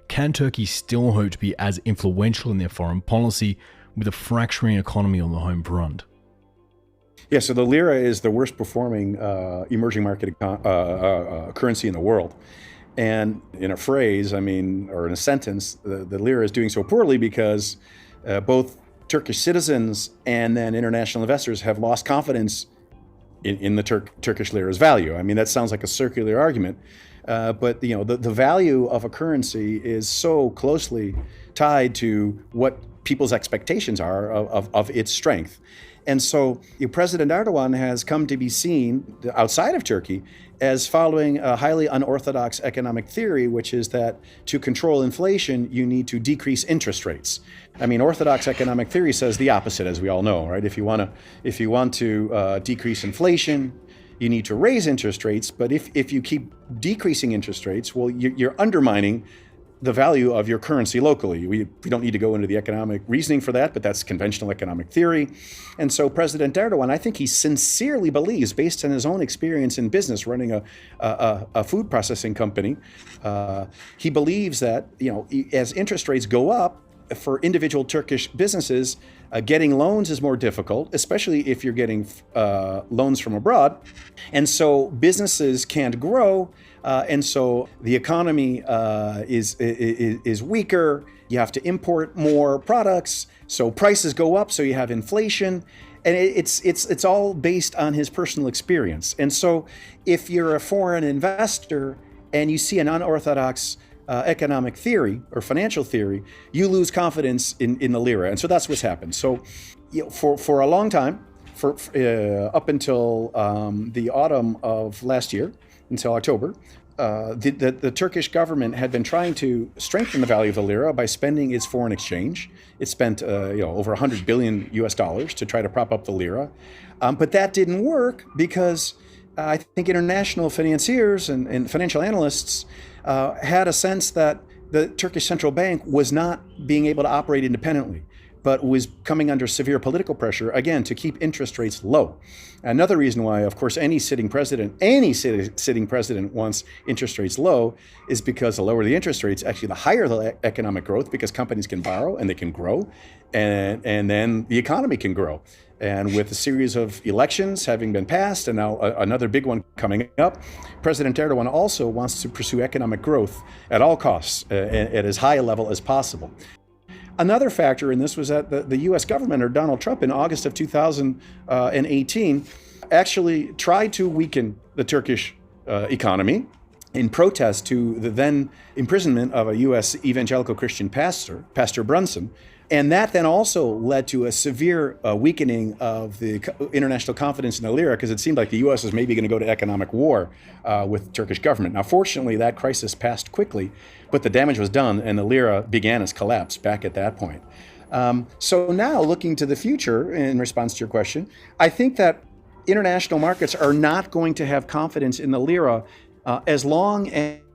Can Turkey still hope to be as influential in their foreign policy with a fracturing economy on the home front? Yeah, so the lira is the worst performing emerging market currency in the world. And in a phrase, or in a sentence, the lira is doing so poorly because both Turkish citizens and then international investors have lost confidence in the Turkish lira's value. That sounds like a circular argument, but the value of a currency is so closely tied to what people's expectations are of its strength. And so President Erdogan has come to be seen outside of Turkey as following a highly unorthodox economic theory, which is that to control inflation, you need to decrease interest rates. Orthodox economic theory says the opposite, as we all know, right? If you want to decrease inflation, you need to raise interest rates. But if you keep decreasing interest rates, well, you're undermining the value of your currency locally. We don't need to go into the economic reasoning for that, but that's conventional economic theory. And so President Erdogan, I think he sincerely believes, based on his own experience in business running a food processing company, he believes that as interest rates go up, for individual Turkish businesses, getting loans is more difficult, especially if you're getting loans from abroad. And so businesses can't grow. And so the economy is weaker. You have to import more products. So prices go up. So you have inflation. And it's all based on his personal experience. And so if you're a foreign investor and you see an unorthodox economic theory or financial theory, you lose confidence in the lira. And so that's what's happened. So for a long time, up until the autumn of last year, until October, the Turkish government had been trying to strengthen the value of the lira by spending its foreign exchange. It spent over $100 billion to try to prop up the lira. But that didn't work because I think international financiers and financial analysts had a sense that the Turkish central bank was not being able to operate independently, but was coming under severe political pressure, again, to keep interest rates low. Another reason why, of course, any sitting president wants interest rates low is because the lower the interest rates, actually the higher the economic growth, because companies can borrow and they can grow, and then the economy can grow. And with a series of elections having been passed, and now another big one coming up, President Erdogan also wants to pursue economic growth at all costs, at as high a level as possible. Another factor in this was that the U.S. government, or Donald Trump, in August of 2018, actually tried to weaken the Turkish economy in protest to the then imprisonment of a U.S. evangelical Christian pastor, Pastor Brunson. And that then also led to a severe weakening of the international confidence in the lira, because it seemed like the U.S. was maybe going to go to economic war with the Turkish government. Now, fortunately, that crisis passed quickly, but the damage was done, and the lira began its collapse back at that point. So now, looking to the future, in response to your question, I think that international markets are not going to have confidence in the lira as long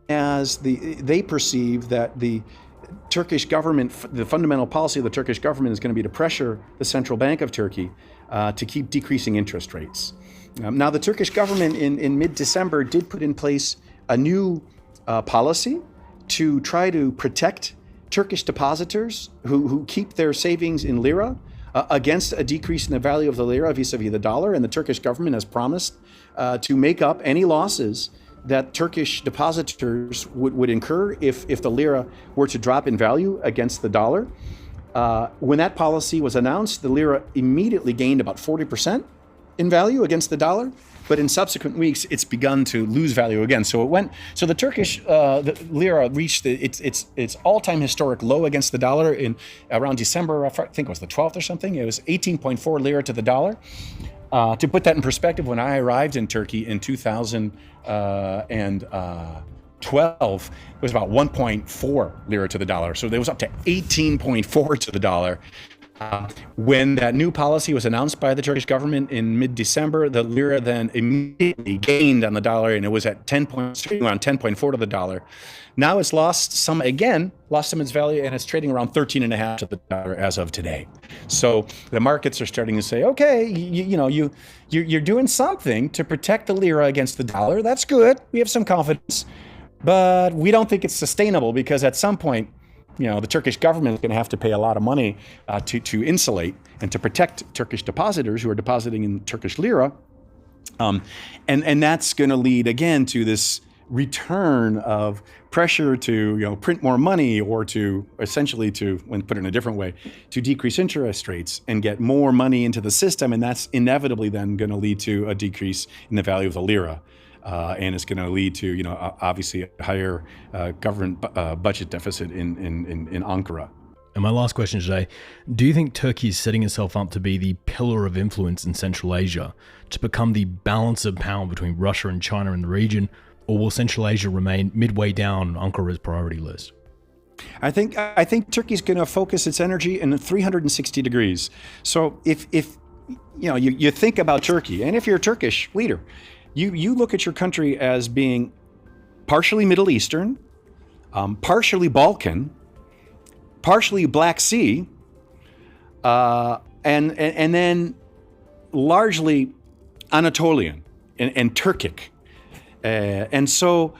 as they perceive that the Turkish government, the fundamental policy of the Turkish government is going to be to pressure the central bank of Turkey to keep decreasing interest rates. Now, the Turkish government in mid-December did put in place a new policy to try to protect Turkish depositors who keep their savings in lira against a decrease in the value of the lira vis-a-vis the dollar. And the Turkish government has promised to make up any losses that Turkish depositors would incur if the lira were to drop in value against the dollar. When that policy was announced, the lira immediately gained about 40% in value against the dollar. But in subsequent weeks, it's begun to lose value again. So the Turkish the lira reached its all-time historic low against the dollar in around December. I think it was the 12th or something. It was 18.4 lira to the dollar. To put that in perspective, when I arrived in Turkey in 2012, it was about 1.4 lira to the dollar. So it was up to 18.4 to the dollar. When that new policy was announced by the Turkish government in mid-December, the lira then immediately gained on the dollar, and it was at around 10.4 to the dollar. Now it's lost some of its value, and it's trading around 13.5 to the dollar as of today. So the markets are starting to say, okay, you're doing something to protect the lira against the dollar. That's good. We have some confidence, but we don't think it's sustainable, because at some point the Turkish government is going to have to pay a lot of money to insulate and to protect Turkish depositors who are depositing in Turkish lira. And that's going to lead again to this return of pressure to print more money, or to essentially to, when put it in a different way, to decrease interest rates and get more money into the system. And that's inevitably then going to lead to a decrease in the value of the lira. And it's going to lead to, obviously a higher government budget deficit in Ankara. And my last question today, do you think Turkey is setting itself up to be the pillar of influence in Central Asia, to become the balance of power between Russia and China in the region, or will Central Asia remain midway down Ankara's priority list? I think Turkey's going to focus its energy in 360 degrees. So if you think about Turkey, and if you're a Turkish leader, you look at your country as being partially Middle Eastern, partially Balkan, partially Black Sea, and then largely Anatolian and Turkic. And so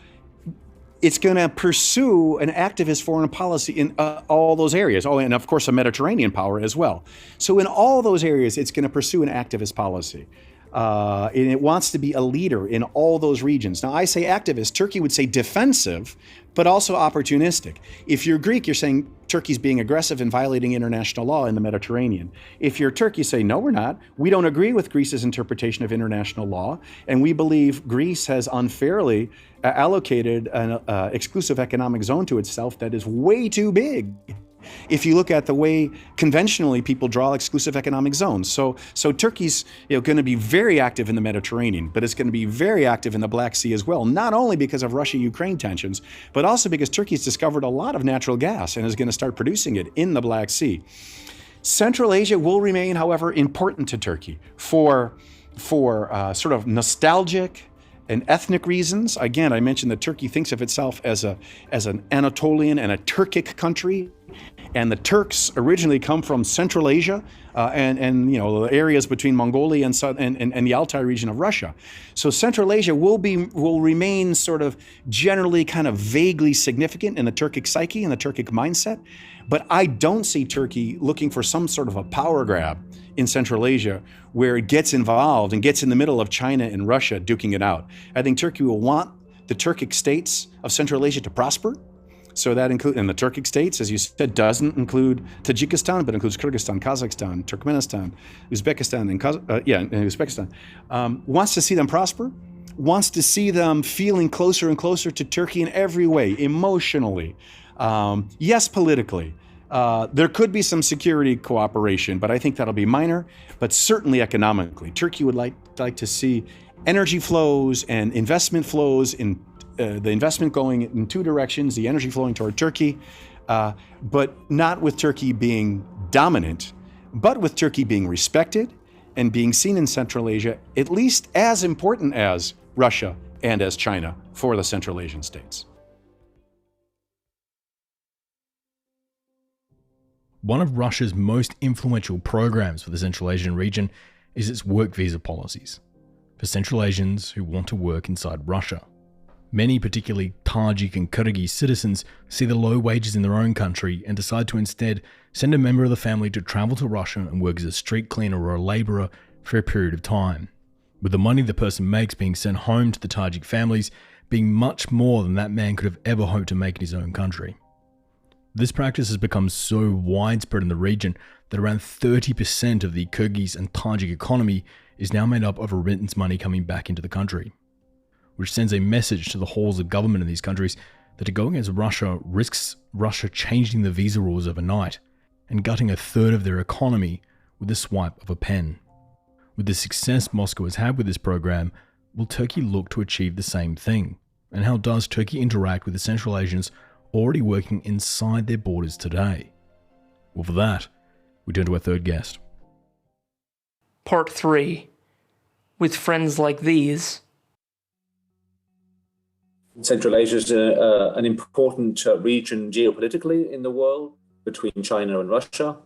it's going to pursue an activist foreign policy in all those areas. Oh, and of course, a Mediterranean power as well. So in all those areas, it's going to pursue an activist policy. And it wants to be a leader in all those regions. Now, I say activist. Turkey would say defensive, but also opportunistic. If you're Greek, you're saying Turkey's being aggressive and violating international law in the Mediterranean. If you're Turkey, you say, no, we're not. We don't agree with Greece's interpretation of international law, and we believe Greece has unfairly allocated an exclusive economic zone to itself that is way too big. If you look at the way conventionally people draw exclusive economic zones. So Turkey's going to be very active in the Mediterranean, but it's going to be very active in the Black Sea as well, not only because of Russia-Ukraine tensions, but also because Turkey's discovered a lot of natural gas and is going to start producing it in the Black Sea. Central Asia will remain, however, important to Turkey for sort of nostalgic and ethnic reasons. Again, I mentioned that Turkey thinks of itself as an Anatolian and a Turkic country. And the Turks originally come from Central Asia and the areas between Mongolia and the Altai region of Russia. So Central Asia will remain sort of generally kind of vaguely significant in the Turkic psyche and the Turkic mindset. But I don't see Turkey looking for some sort of a power grab in Central Asia where it gets involved and gets in the middle of China and Russia duking it out. I think Turkey will want the Turkic states of Central Asia to prosper. So that includes, and the Turkic states, as you said, doesn't include Tajikistan, but includes Kyrgyzstan, Kazakhstan, Turkmenistan, Uzbekistan, and Uzbekistan. Wants to see them prosper, wants to see them feeling closer and closer to Turkey in every way, emotionally, yes, politically. There could be some security cooperation, but I think that'll be minor, but certainly economically. Turkey would like to see energy flows and investment flows in the investment going in two directions, the energy flowing toward Turkey, but not with Turkey being dominant, but with Turkey being respected and being seen in Central Asia, at least as important as Russia and as China for the Central Asian states. One of Russia's most influential programs for the Central Asian region is its work visa policies for Central Asians who want to work inside Russia. Many, particularly Tajik and Kyrgyz citizens, see the low wages in their own country and decide to instead send a member of the family to travel to Russia and work as a street cleaner or a labourer for a period of time, with the money the person makes being sent home to the Tajik families being much more than that man could have ever hoped to make in his own country. This practice has become so widespread in the region that around 30% of the Kyrgyz and Tajik economy is now made up of remittance money coming back into the country, which sends a message to the halls of government in these countries that to go against Russia risks Russia changing the visa rules overnight and gutting a third of their economy with the swipe of a pen. With the success Moscow has had with this program, will Turkey look to achieve the same thing? And how does Turkey interact with the Central Asians already working inside their borders today? Well, for that, we turn to our third guest. Part 3. With friends like these. Central Asia is an important region geopolitically in the world between China and Russia,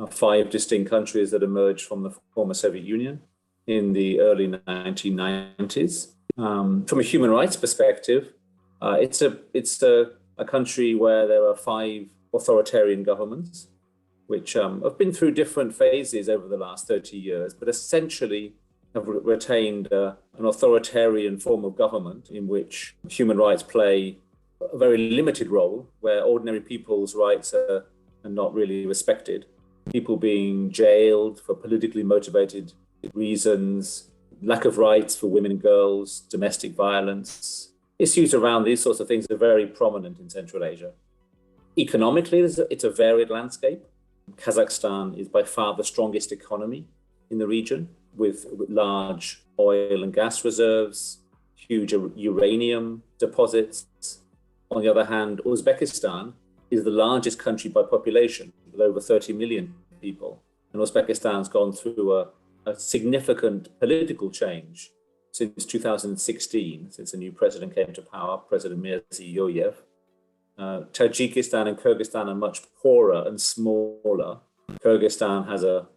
5 distinct countries that emerged from the former Soviet Union in the early 1990s. From a human rights perspective, it's a country where there are 5 authoritarian governments, which have been through different phases over the last 30 years, but essentially have retained an authoritarian form of government in which human rights play a very limited role, where ordinary people's rights are not really respected. People being jailed for politically motivated reasons, lack of rights for women and girls, domestic violence. Issues around these sorts of things are very prominent in Central Asia. Economically, it's a varied landscape. Kazakhstan is by far the strongest economy in the region, with large oil and gas reserves, huge uranium deposits. On the other hand, Uzbekistan is the largest country by population, with over 30 million people. And Uzbekistan's gone through a significant political change since 2016, since a new president came to power, President Mirziyoyev. Tajikistan and Kyrgyzstan are much poorer and smaller. Kyrgyzstan has a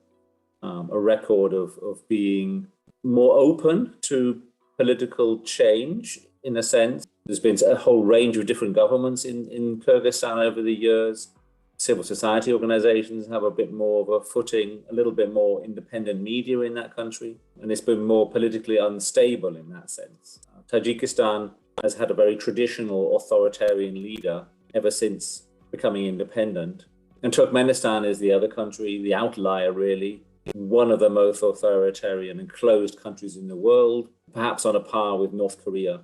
record of being more open to political change, in a sense. There's been a whole range of different governments in Kyrgyzstan over the years. Civil society organizations have a bit more of a footing, a little bit more independent media in that country, and it's been more politically unstable in that sense. Tajikistan has had a very traditional authoritarian leader ever since becoming independent. And Turkmenistan is the other country, the outlier really, one of the most authoritarian and closed countries in the world, perhaps on a par with North Korea.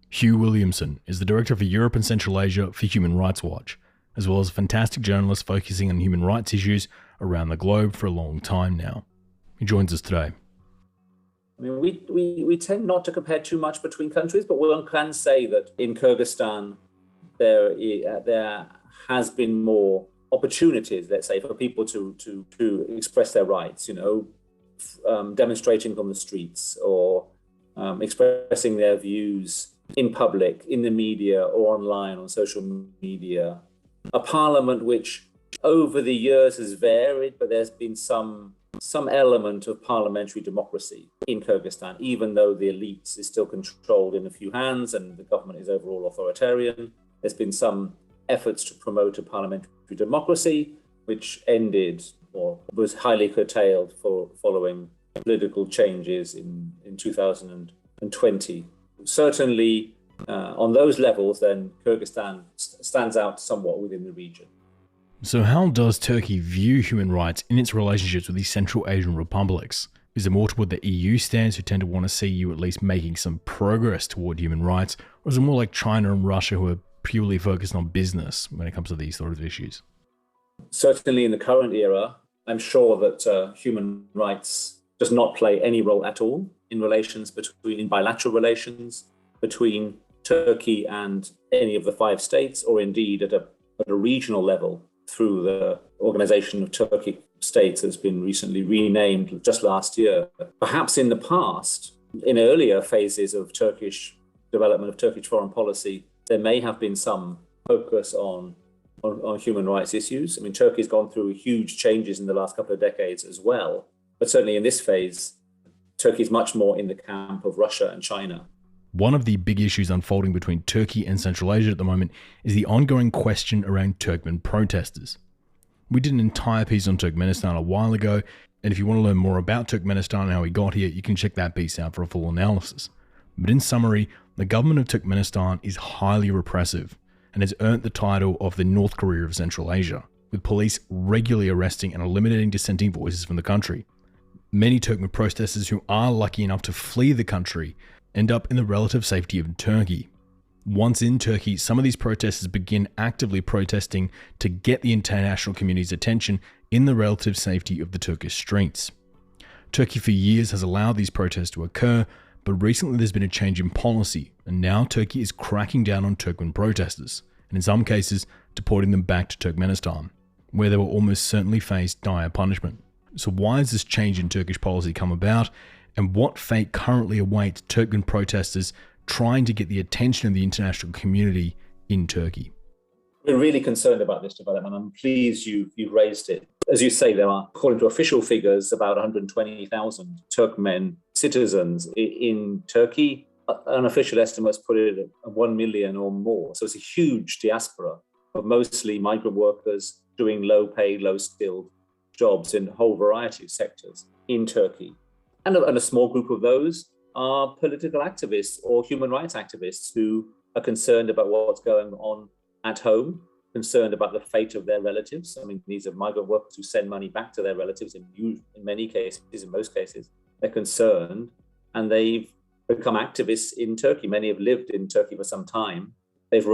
Hugh Williamson is the Director for Europe and Central Asia for Human Rights Watch, as well as a fantastic journalist focusing on human rights issues around the globe for a long time now. He joins us today. I mean, we tend not to compare too much between countries, but one can say that in Kyrgyzstan, there has been more opportunities, let's say, for people to express their rights, demonstrating on the streets or expressing their views in public, in the media or online on social media. A parliament which over the years has varied, but there's been some element of parliamentary democracy in Kyrgyzstan, even though the elites is still controlled in a few hands and the government is overall authoritarian. There's been some efforts to promote a parliamentary democracy, which ended or was highly curtailed following political changes in 2020. Certainly, on those levels, then Kyrgyzstan stands out somewhat within the region. So how does Turkey view human rights in its relationships with these Central Asian republics? Is it more toward the EU stance, who tend to want to see you at least making some progress toward human rights? Or is it more like China and Russia, who are purely focused on business when it comes to these sort of issues? Certainly in the current era, I'm sure that human rights does not play any role at all in bilateral relations between Turkey and any of the 5 states, or indeed at a regional level through the Organization of Turkic States that's been recently renamed just last year. Perhaps in the past, in earlier phases of Turkish development of Turkish foreign policy, there may have been some focus on human rights issues. I mean, Turkey's gone through huge changes in the last couple of decades as well. But certainly in this phase, Turkey's much more in the camp of Russia and China. One of the big issues unfolding between Turkey and Central Asia at the moment is the ongoing question around Turkmen protesters. We did an entire piece on Turkmenistan a while ago, and if you want to learn more about Turkmenistan and how we got here, you can check that piece out for a full analysis. But in summary, the government of Turkmenistan is highly repressive and has earned the title of the North Korea of Central Asia, with police regularly arresting and eliminating dissenting voices from the country. Many Turkmen protesters who are lucky enough to flee the country end up in the relative safety of Turkey. Once in Turkey, some of these protesters begin actively protesting to get the international community's attention in the relative safety of the Turkish streets. Turkey for years has allowed these protests to occur, but recently there's been a change in policy, and now Turkey is cracking down on Turkmen protesters, and in some cases, deporting them back to Turkmenistan, where they will almost certainly face dire punishment. So why has this change in Turkish policy come about, and what fate currently awaits Turkmen protesters trying to get the attention of the international community in Turkey? We're really concerned about this development. I'm pleased you raised it. As you say, there are, according to official figures, about 120,000 Turkmen citizens in Turkey. Unofficial estimates put it at 1 million or more. So it's a huge diaspora of mostly migrant workers doing low-paid, low-skilled jobs in a whole variety of sectors in Turkey. And a small group of those are political activists or human rights activists who are concerned about what's going on at home, concerned about the fate of their relatives. I mean, these are migrant workers who send money back to their relatives in many cases, in most cases. They're concerned, and they've become activists in Turkey. Many have lived in Turkey for some time. They've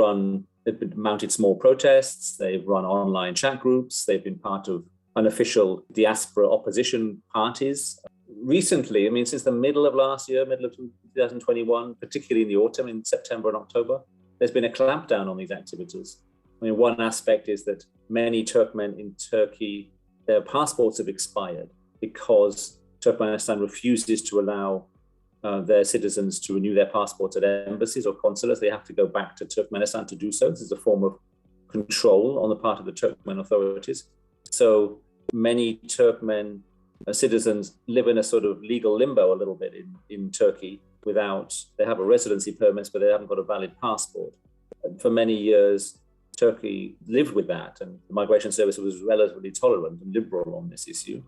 mounted small protests, they've run online chat groups, they've been part of unofficial diaspora opposition parties. Recently, I mean, since the middle of last year, middle of 2021, particularly in the autumn, in September and October, there's been a clampdown on these activities. I mean, one aspect is that many Turkmen in Turkey, their passports have expired because Turkmenistan refuses to allow their citizens to renew their passports at embassies or consulates. They have to go back to Turkmenistan to do so. This is a form of control on the part of the Turkmen authorities. So many Turkmen citizens live in a sort of legal limbo a little bit in Turkey they have a residency permit, but they haven't got a valid passport. And for many years, Turkey lived with that, and the Migration Service was relatively tolerant and liberal on this issue.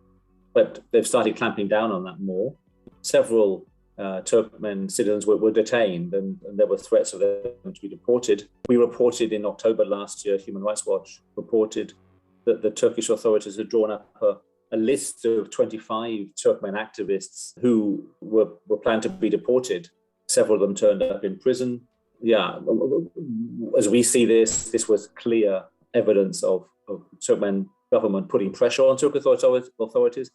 But they've started clamping down on that more. Several Turkmen citizens were detained, and there were threats of them to be deported. We reported in October last year, Human Rights Watch reported that the Turkish authorities had drawn up a list of 25 Turkmen activists who were planned to be deported. Several of them turned up in prison. Yeah, as we see this was clear evidence of Turkmen government putting pressure on Turkish authorities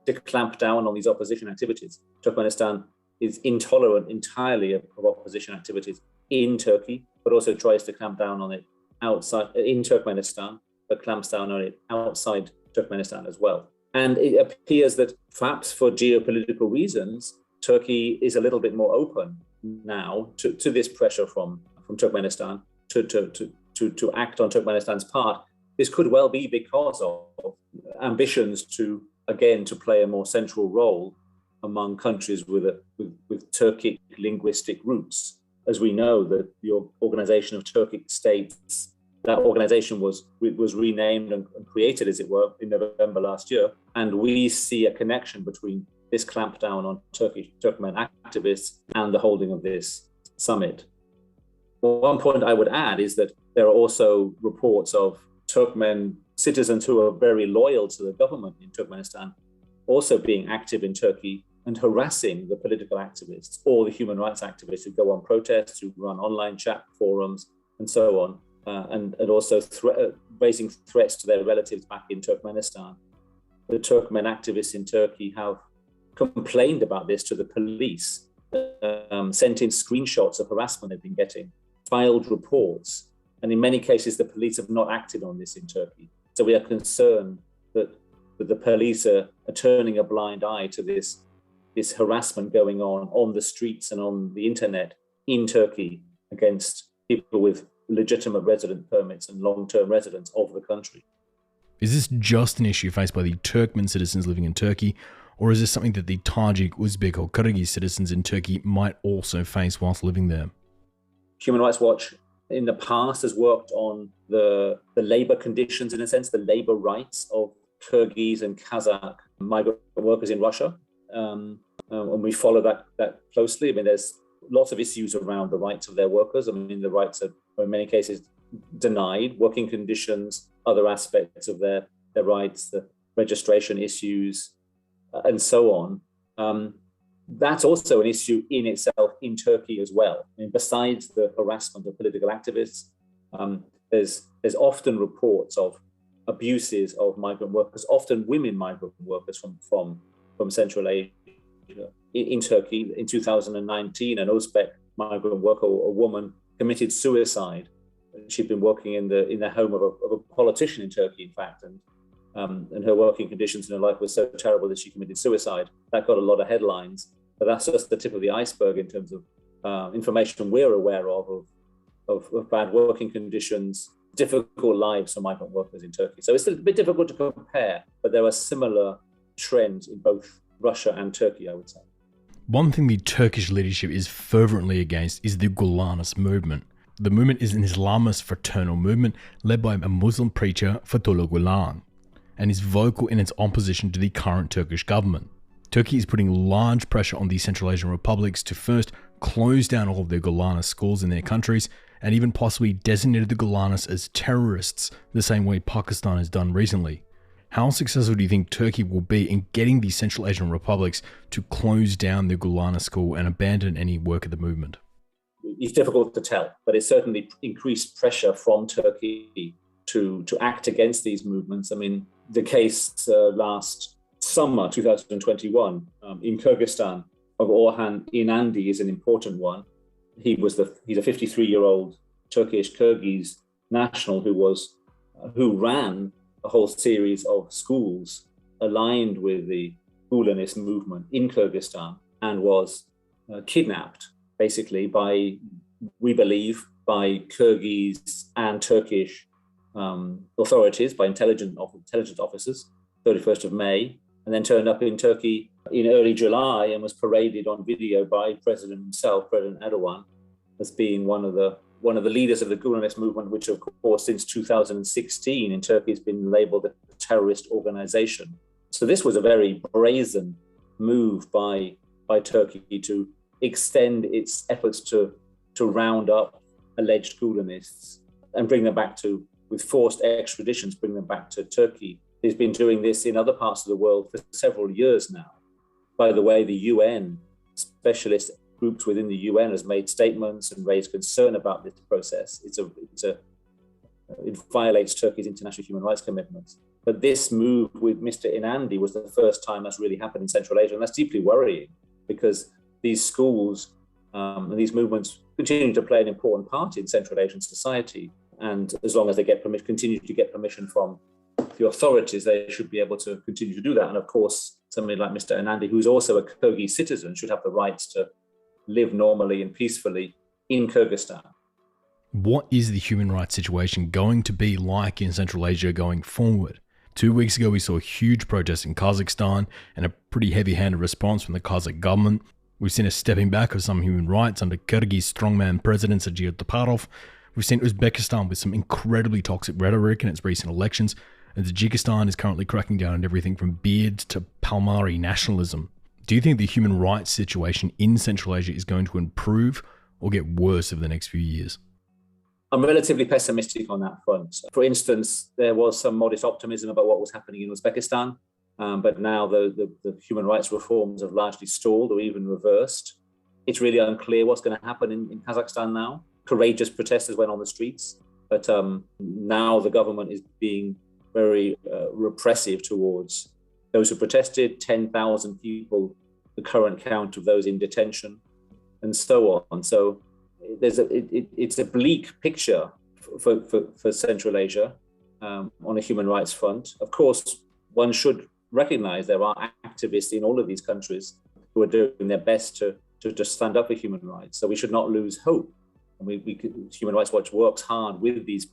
to clamp down on these opposition activities. Turkmenistan is intolerant entirely of opposition activities in Turkey, but also tries to clamp down on it outside in Turkmenistan, but clamps down on it outside Turkmenistan as well. And it appears that perhaps for geopolitical reasons, Turkey is a little bit more open now to this pressure from Turkmenistan to act on Turkmenistan's part. This could well be because of ambitions to play a more central role among countries with Turkic linguistic roots. As we know, that the Organization of Turkic States, that organization was renamed and created, as it were, in November last year. And we see a connection between this clampdown on Turkmen activists and the holding of this summit. Well, one point I would add is that there are also reports of Turkmen citizens who are very loyal to the government in Turkmenistan also being active in Turkey and harassing the political activists or the human rights activists who go on protests, who run online chat forums, and so on. And also raising threats to their relatives back in Turkmenistan. The Turkmen activists in Turkey have complained about this to the police, sent in screenshots of harassment they've been getting, filed reports, and in many cases the police have not acted on this in Turkey. So we are concerned that the police are turning a blind eye to this harassment going on the streets and on the internet in Turkey against people with legitimate resident permits and long-term residents of the country. Is this just an issue faced by the Turkmen citizens living in Turkey, or is this something that the Tajik, Uzbek or Kyrgyz citizens in Turkey might also face whilst living there? Human Rights Watch in the past has worked on the labor conditions, in a sense, the labor rights of Kyrgyz and Kazakh migrant workers in Russia. And we follow that closely. I mean, there's lots of issues around the rights of their workers. I mean, the rights are in many cases denied, working conditions, other aspects of their rights, the registration issues, and so on. That's also an issue in itself in Turkey as well. I mean, besides the harassment of political activists, there's often reports of abuses of migrant workers, often women migrant workers from Central Asia. In Turkey, in 2019, an Uzbek migrant worker, a woman, committed suicide. She'd been working in the home of a politician in Turkey, in fact, and her working conditions in her life were so terrible that she committed suicide. That got a lot of headlines, but that's just the tip of the iceberg in terms of information we're aware of bad working conditions, difficult lives for migrant workers in Turkey. So it's a bit difficult to compare, but there are similar trends in both Russia and Turkey, I would say. One thing the Turkish leadership is fervently against is the Gülenist movement. The movement is an Islamist fraternal movement led by a Muslim preacher, Fethullah Gulen, and is vocal in its opposition to the current Turkish government. Turkey is putting large pressure on these Central Asian republics to first close down all of their Gulenist schools in their countries, and even possibly designated the Gulenists as terrorists the same way Pakistan has done recently. How successful do you think Turkey will be in getting these Central Asian republics to close down their Gulenist school and abandon any work of the movement? It's difficult to tell, but it's certainly increased pressure from Turkey to act against these movements. I mean, the case last summer, 2021, in Kyrgyzstan, of Orhan Inandy is an important one. He's a 53-year-old Turkish Kyrgyz national who ran a whole series of schools aligned with the Gulenist movement in Kyrgyzstan and was kidnapped, basically, we believe, by Kyrgyz and Turkish authorities, by intelligence officers, 31st of May, and then turned up in Turkey in early July and was paraded on video by President himself, President Erdogan, as being one of the leaders of the Gulenist movement, which of course since 2016 in Turkey has been labeled a terrorist organization. So this was a very brazen move by Turkey to extend its efforts to round up alleged Gulenists and bring them back with forced extraditions, bring them back to Turkey. It's been doing this in other parts of the world for several years now. By the way, the UN, specialist groups within the UN, has made statements and raised concern about this process. It violates Turkey's international human rights commitments. But this move with Mr. Inandy was the first time that's really happened in Central Asia, and that's deeply worrying because these schools and these movements continue to play an important part in Central Asian society. And as long as they continue to get permission from the authorities, they should be able to continue to do that. And of course, somebody like Mr. Inandy, who's also a Kyrgyz citizen, should have the rights to live normally and peacefully in Kyrgyzstan. What is the human rights situation going to be like in Central Asia going forward? 2 weeks ago, we saw huge protests in Kazakhstan and a pretty heavy-handed response from the Kazakh government. We've seen a stepping back of some human rights under Kyrgyz strongman president Sergei Toparov. We've seen Uzbekistan with some incredibly toxic rhetoric in its recent elections, and Tajikistan is currently cracking down on everything from beards to Palmari nationalism. Do you think the human rights situation in Central Asia is going to improve or get worse over the next few years? I'm relatively pessimistic on that front. For instance, there was some modest optimism about what was happening in Uzbekistan, but now the human rights reforms have largely stalled or even reversed. It's really unclear what's going to happen in Kazakhstan now. Courageous protesters went on the streets, but now the government is being very repressive towards those who protested, 10,000 people, the current count of those in detention, and so on. So it's a bleak picture for Central Asia on a human rights front. Of course, one should recognize there are activists in all of these countries who are doing their best to stand up for human rights. So we should not lose hope. And Human Rights Watch works hard with these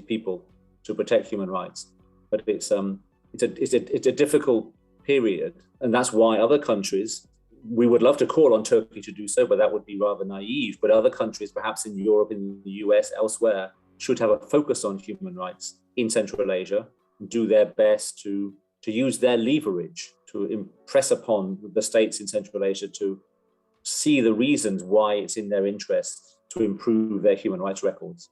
people to protect human rights. But it's a difficult period, and that's why other countries, we would love to call on Turkey to do so, but that would be rather naive. But other countries, perhaps in Europe, in the US, elsewhere, should have a focus on human rights in Central Asia, and do their best to use their leverage to impress upon the states in Central Asia to see the reasons why it's in their interest to improve their human rights records.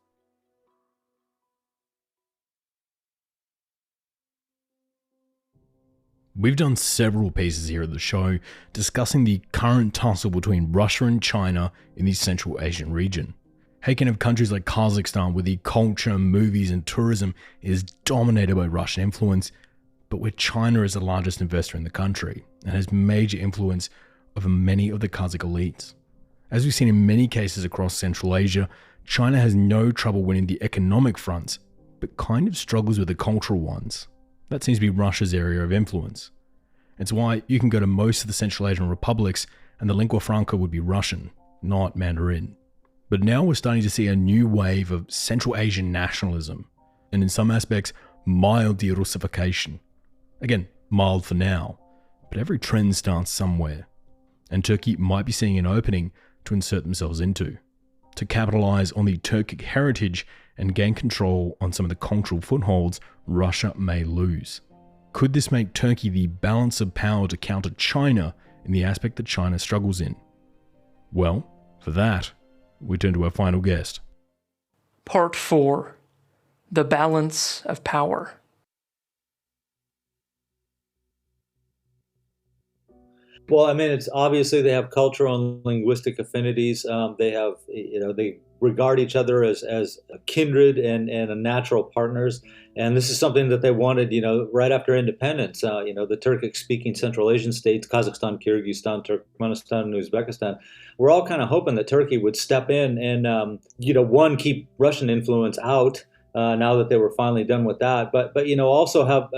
We've done several pieces here at the show discussing the current tussle between Russia and China in the Central Asian region. Taken of countries like Kazakhstan, where the culture, movies and tourism is dominated by Russian influence, but where China is the largest investor in the country and has major influence over many of the Kazakh elites. As we've seen in many cases across Central Asia, China has no trouble winning the economic fronts, but kind of struggles with the cultural ones. That seems to be Russia's area of influence. It's why you can go to most of the Central Asian republics and the lingua franca would be Russian, not Mandarin. But now we're starting to see a new wave of Central Asian nationalism, and in some aspects, mild de-Russification. Again, mild for now, but every trend starts somewhere, and Turkey might be seeing an opening to insert themselves into. to capitalize on the Turkic heritage and gain control on some of the cultural footholds Russia may lose. Could this make Turkey the balance of power to counter China in the aspect that China struggles in? Well, for that, we turn to our final guest. Part 4. The Balance of Power. Well, I mean, it's obviously they have cultural and linguistic affinities. They have, they regard each other as kindred and natural partners. And this is something that they wanted, right after independence. The Turkic-speaking Central Asian states, Kazakhstan, Kyrgyzstan, Turkmenistan, and Uzbekistan, we're all kind of hoping that Turkey would step in and, one, keep Russian influence out. Now that they were finally done with that, but also have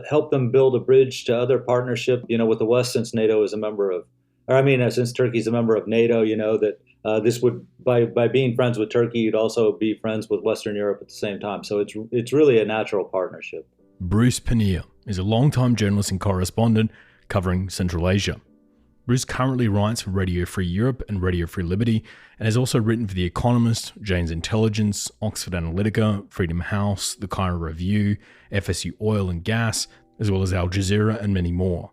help them build a bridge to other partnership, with the West, since NATO is a member of, since Turkey's a member of NATO, that this would, by being friends with Turkey, you'd also be friends with Western Europe at the same time. So it's really a natural partnership. Bruce Pannier is a longtime journalist and correspondent covering Central Asia. Bruce currently writes for Radio Free Europe and Radio Free Liberty, and has also written for The Economist, Jane's Intelligence, Oxford Analytica, Freedom House, The Cairo Review, FSU Oil and Gas, as well as Al Jazeera and many more.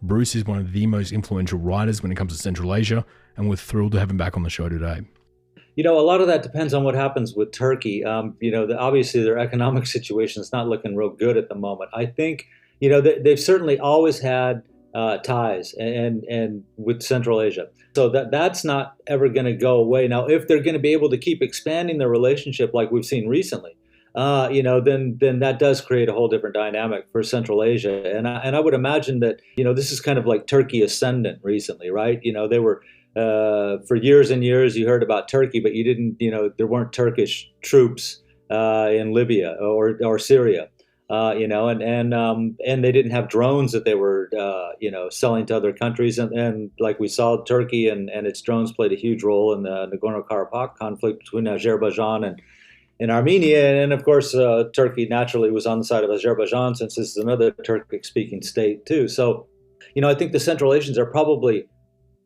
Bruce is one of the most influential writers when it comes to Central Asia, and we're thrilled to have him back on the show today. A lot of that depends on what happens with Turkey. Obviously their economic situation is not looking real good at the moment. I think, they've certainly always had ties and with Central Asia. So that's not ever going to go away. Now, if they're going to be able to keep expanding their relationship like we've seen recently, then that does create a whole different dynamic for Central Asia. And I would imagine that, this is kind of like Turkey ascendant recently, right? They were, for years and years, you heard about Turkey, but you didn't, there weren't Turkish troops in Libya or Syria. And they didn't have drones that they were, selling to other countries. And like we saw, Turkey and its drones played a huge role in the Nagorno-Karabakh conflict between Azerbaijan and Armenia. And of course, Turkey naturally was on the side of Azerbaijan, since this is another Turkic-speaking state too. So, I think the Central Asians are probably,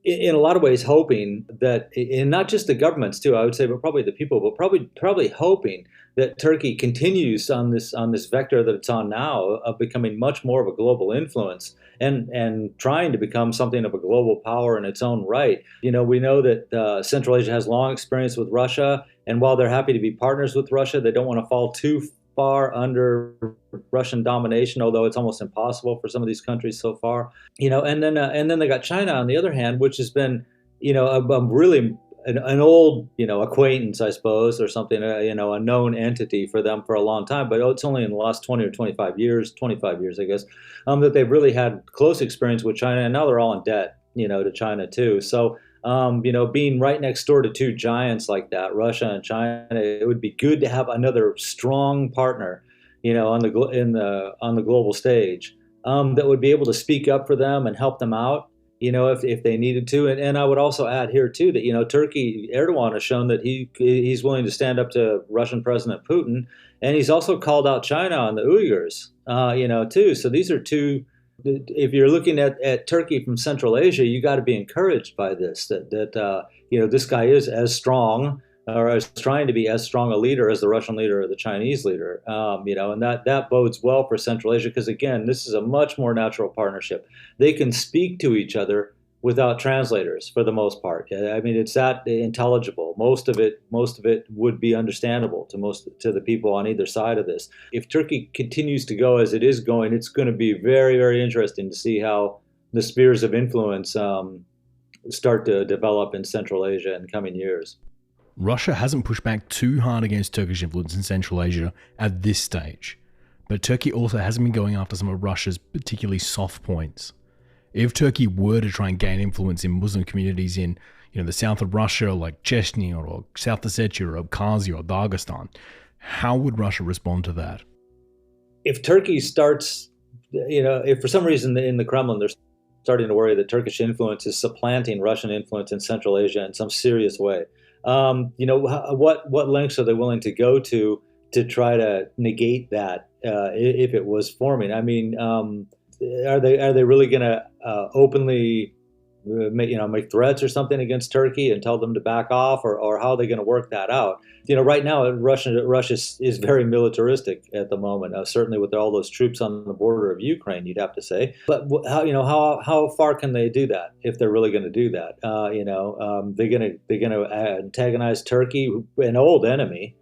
in a lot of ways, hoping that, and not just the governments too, I would say, but probably the people, but probably hoping that Turkey continues on this vector that it's on now of becoming much more of a global influence and trying to become something of a global power in its own right. We know that Central Asia has long experience with Russia, and while they're happy to be partners with Russia, they don't want to fall too far under Russian domination, although it's almost impossible for some of these countries so far. And then they got China on the other hand, which has been, a really an old, acquaintance, I suppose, or something, a known entity for them for a long time. But it's only in the last 20 or 25 years, I guess, that they've really had close experience with China. And now they're all in debt, to China too. So, being right next door to two giants like that, Russia and China, it would be good to have another strong partner, on the global stage, that would be able to speak up for them and help them out, if they needed to. And I would also add here too that, Turkey, Erdogan has shown that he's willing to stand up to Russian President Putin, and he's also called out China on the Uyghurs, too. So these are two. If you're looking at Turkey from Central Asia, you got to be encouraged by this, that this guy is as strong, or is trying to be as strong a leader as the Russian leader or the Chinese leader, and that bodes well for Central Asia, because again, this is a much more natural partnership. They can speak to each other without translators for the most part. I mean, it's that intelligible. Most of it would be understandable to the people on either side of this. If Turkey continues to go as it is going, it's going to be very, very interesting to see how the spheres of influence start to develop in Central Asia in coming years. Russia hasn't pushed back too hard against Turkish influence in Central Asia at this stage, but Turkey also hasn't been going after some of Russia's particularly soft points. If Turkey were to try and gain influence in Muslim communities in, the south of Russia, like Chechnya or South Ossetia or Abkhazia or Dagestan, how would Russia respond to that? If Turkey starts, if for some reason in the Kremlin they're starting to worry that Turkish influence is supplanting Russian influence in Central Asia in some serious way, what lengths are they willing to go to try to negate that if it was forming? I mean, are they really going to openly make threats or something against Turkey and tell them to back off, or how are they going to work that out? Right now, Russia is very militaristic at the moment. Certainly with all those troops on the border of Ukraine, you'd have to say. But how far can they do that if they're really going to do that? They're going to antagonize Turkey, an old enemy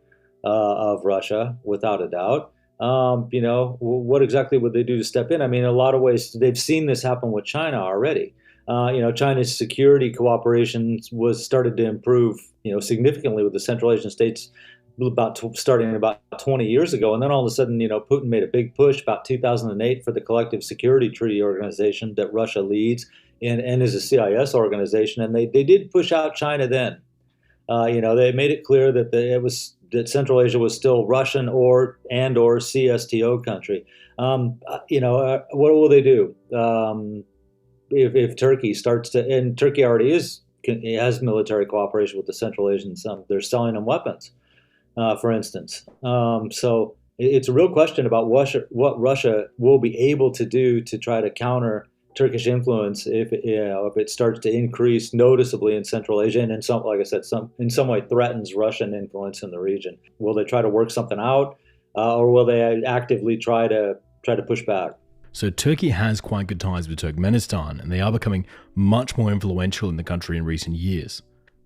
of Russia, without a doubt. What exactly would they do to step in? I mean, in a lot of ways, they've seen this happen with China already. China's security cooperation was started to improve, significantly with the Central Asian states starting about 20 years ago. And then all of a sudden, Putin made a big push about 2008 for the Collective Security Treaty Organization that Russia leads and is a CIS organization. And they did push out China then. They made it clear that that Central Asia was still Russian or CSTO country. What will they do? If Turkey starts to, and Turkey already has military cooperation with the Central Asians, they're selling them weapons, for instance. So it's a real question about what Russia will be able to do to try to counter Turkish influence if it starts to increase noticeably in Central Asia, and in some way threatens Russian influence in the region. Will they try to work something out, or will they actively try to push back? So Turkey has quite good ties with Turkmenistan, and they are becoming much more influential in the country in recent years.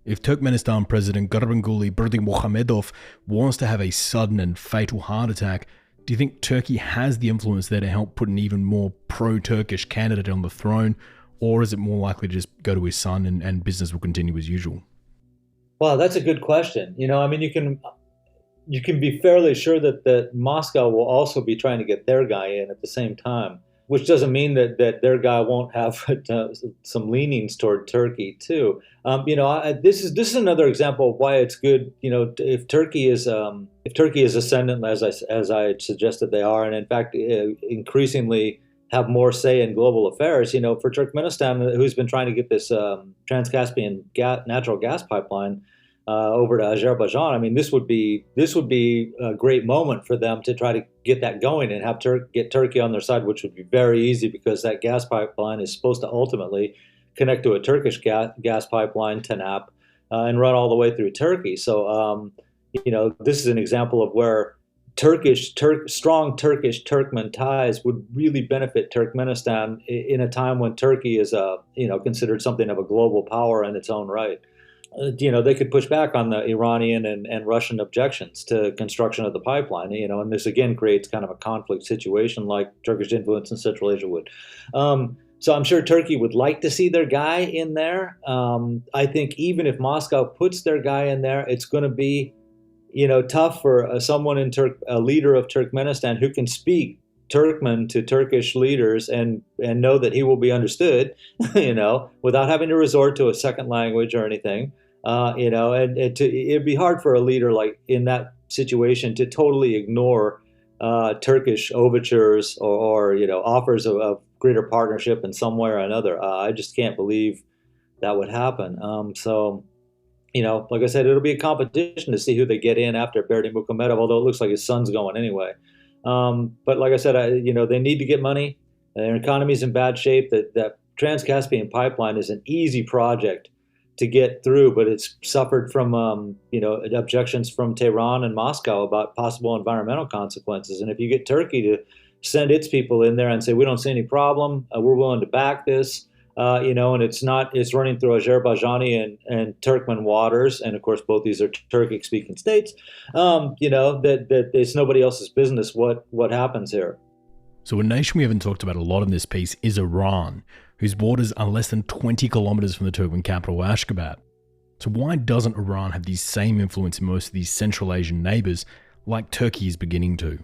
If Turkmenistan President Gurbanguly Berdimuhamedov wants to have a sudden and fatal heart attack, do you think Turkey has the influence there to help put an even more pro-Turkish candidate on the throne, or is it more likely to just go to his son and business will continue as usual? Well, that's a good question. You can be fairly sure that Moscow will also be trying to get their guy in at the same time, which doesn't mean that their guy won't have some leanings toward Turkey too. This is another example of why it's good. If Turkey is ascendant, as I suggested they are, and in fact increasingly have more say in global affairs. For Turkmenistan, who's been trying to get this Trans-Caspian natural gas pipeline over to Azerbaijan, I mean, this would be a great moment for them to try to get that going and have get Turkey on their side, which would be very easy because that gas pipeline is supposed to ultimately connect to a Turkish gas pipeline, TANAP, and run all the way through Turkey. So, this is an example of where strong Turkish Turkmen ties would really benefit Turkmenistan in a time when Turkey is considered something of a global power in its own right. They could push back on the Iranian and Russian objections to construction of the pipeline, and this again creates kind of a conflict situation like Turkish influence in Central Asia would. So I'm sure Turkey would like to see their guy in there. I think even if Moscow puts their guy in there, it's going to be, tough for someone a leader of Turkmenistan who can speak Turkmen to Turkish leaders and know that he will be understood, without having to resort to a second language or anything, it'd be hard for a leader like in that situation to totally ignore Turkish overtures or offers of greater partnership in some way or another. I just can't believe that would happen. Like I said, it'll be a competition to see who they get in after Berdimuhamedov, although it looks like his son's going anyway. But like I said, they need to get money. Their economy's in bad shape. That Trans-Caspian pipeline is an easy project to get through, but it's suffered from, objections from Tehran and Moscow about possible environmental consequences. And if you get Turkey to send its people in there and say, we don't see any problem, we're willing to back this, and it's running through Azerbaijani and Turkmen waters. And of course, both these are Turkic speaking states, that it's nobody else's business what happens here. So a nation we haven't talked about a lot in this piece is Iran, whose borders are less than 20 kilometers from the Turkmen capital Ashgabat. So why doesn't Iran have the same influence in most of these Central Asian neighbors like Turkey is beginning to?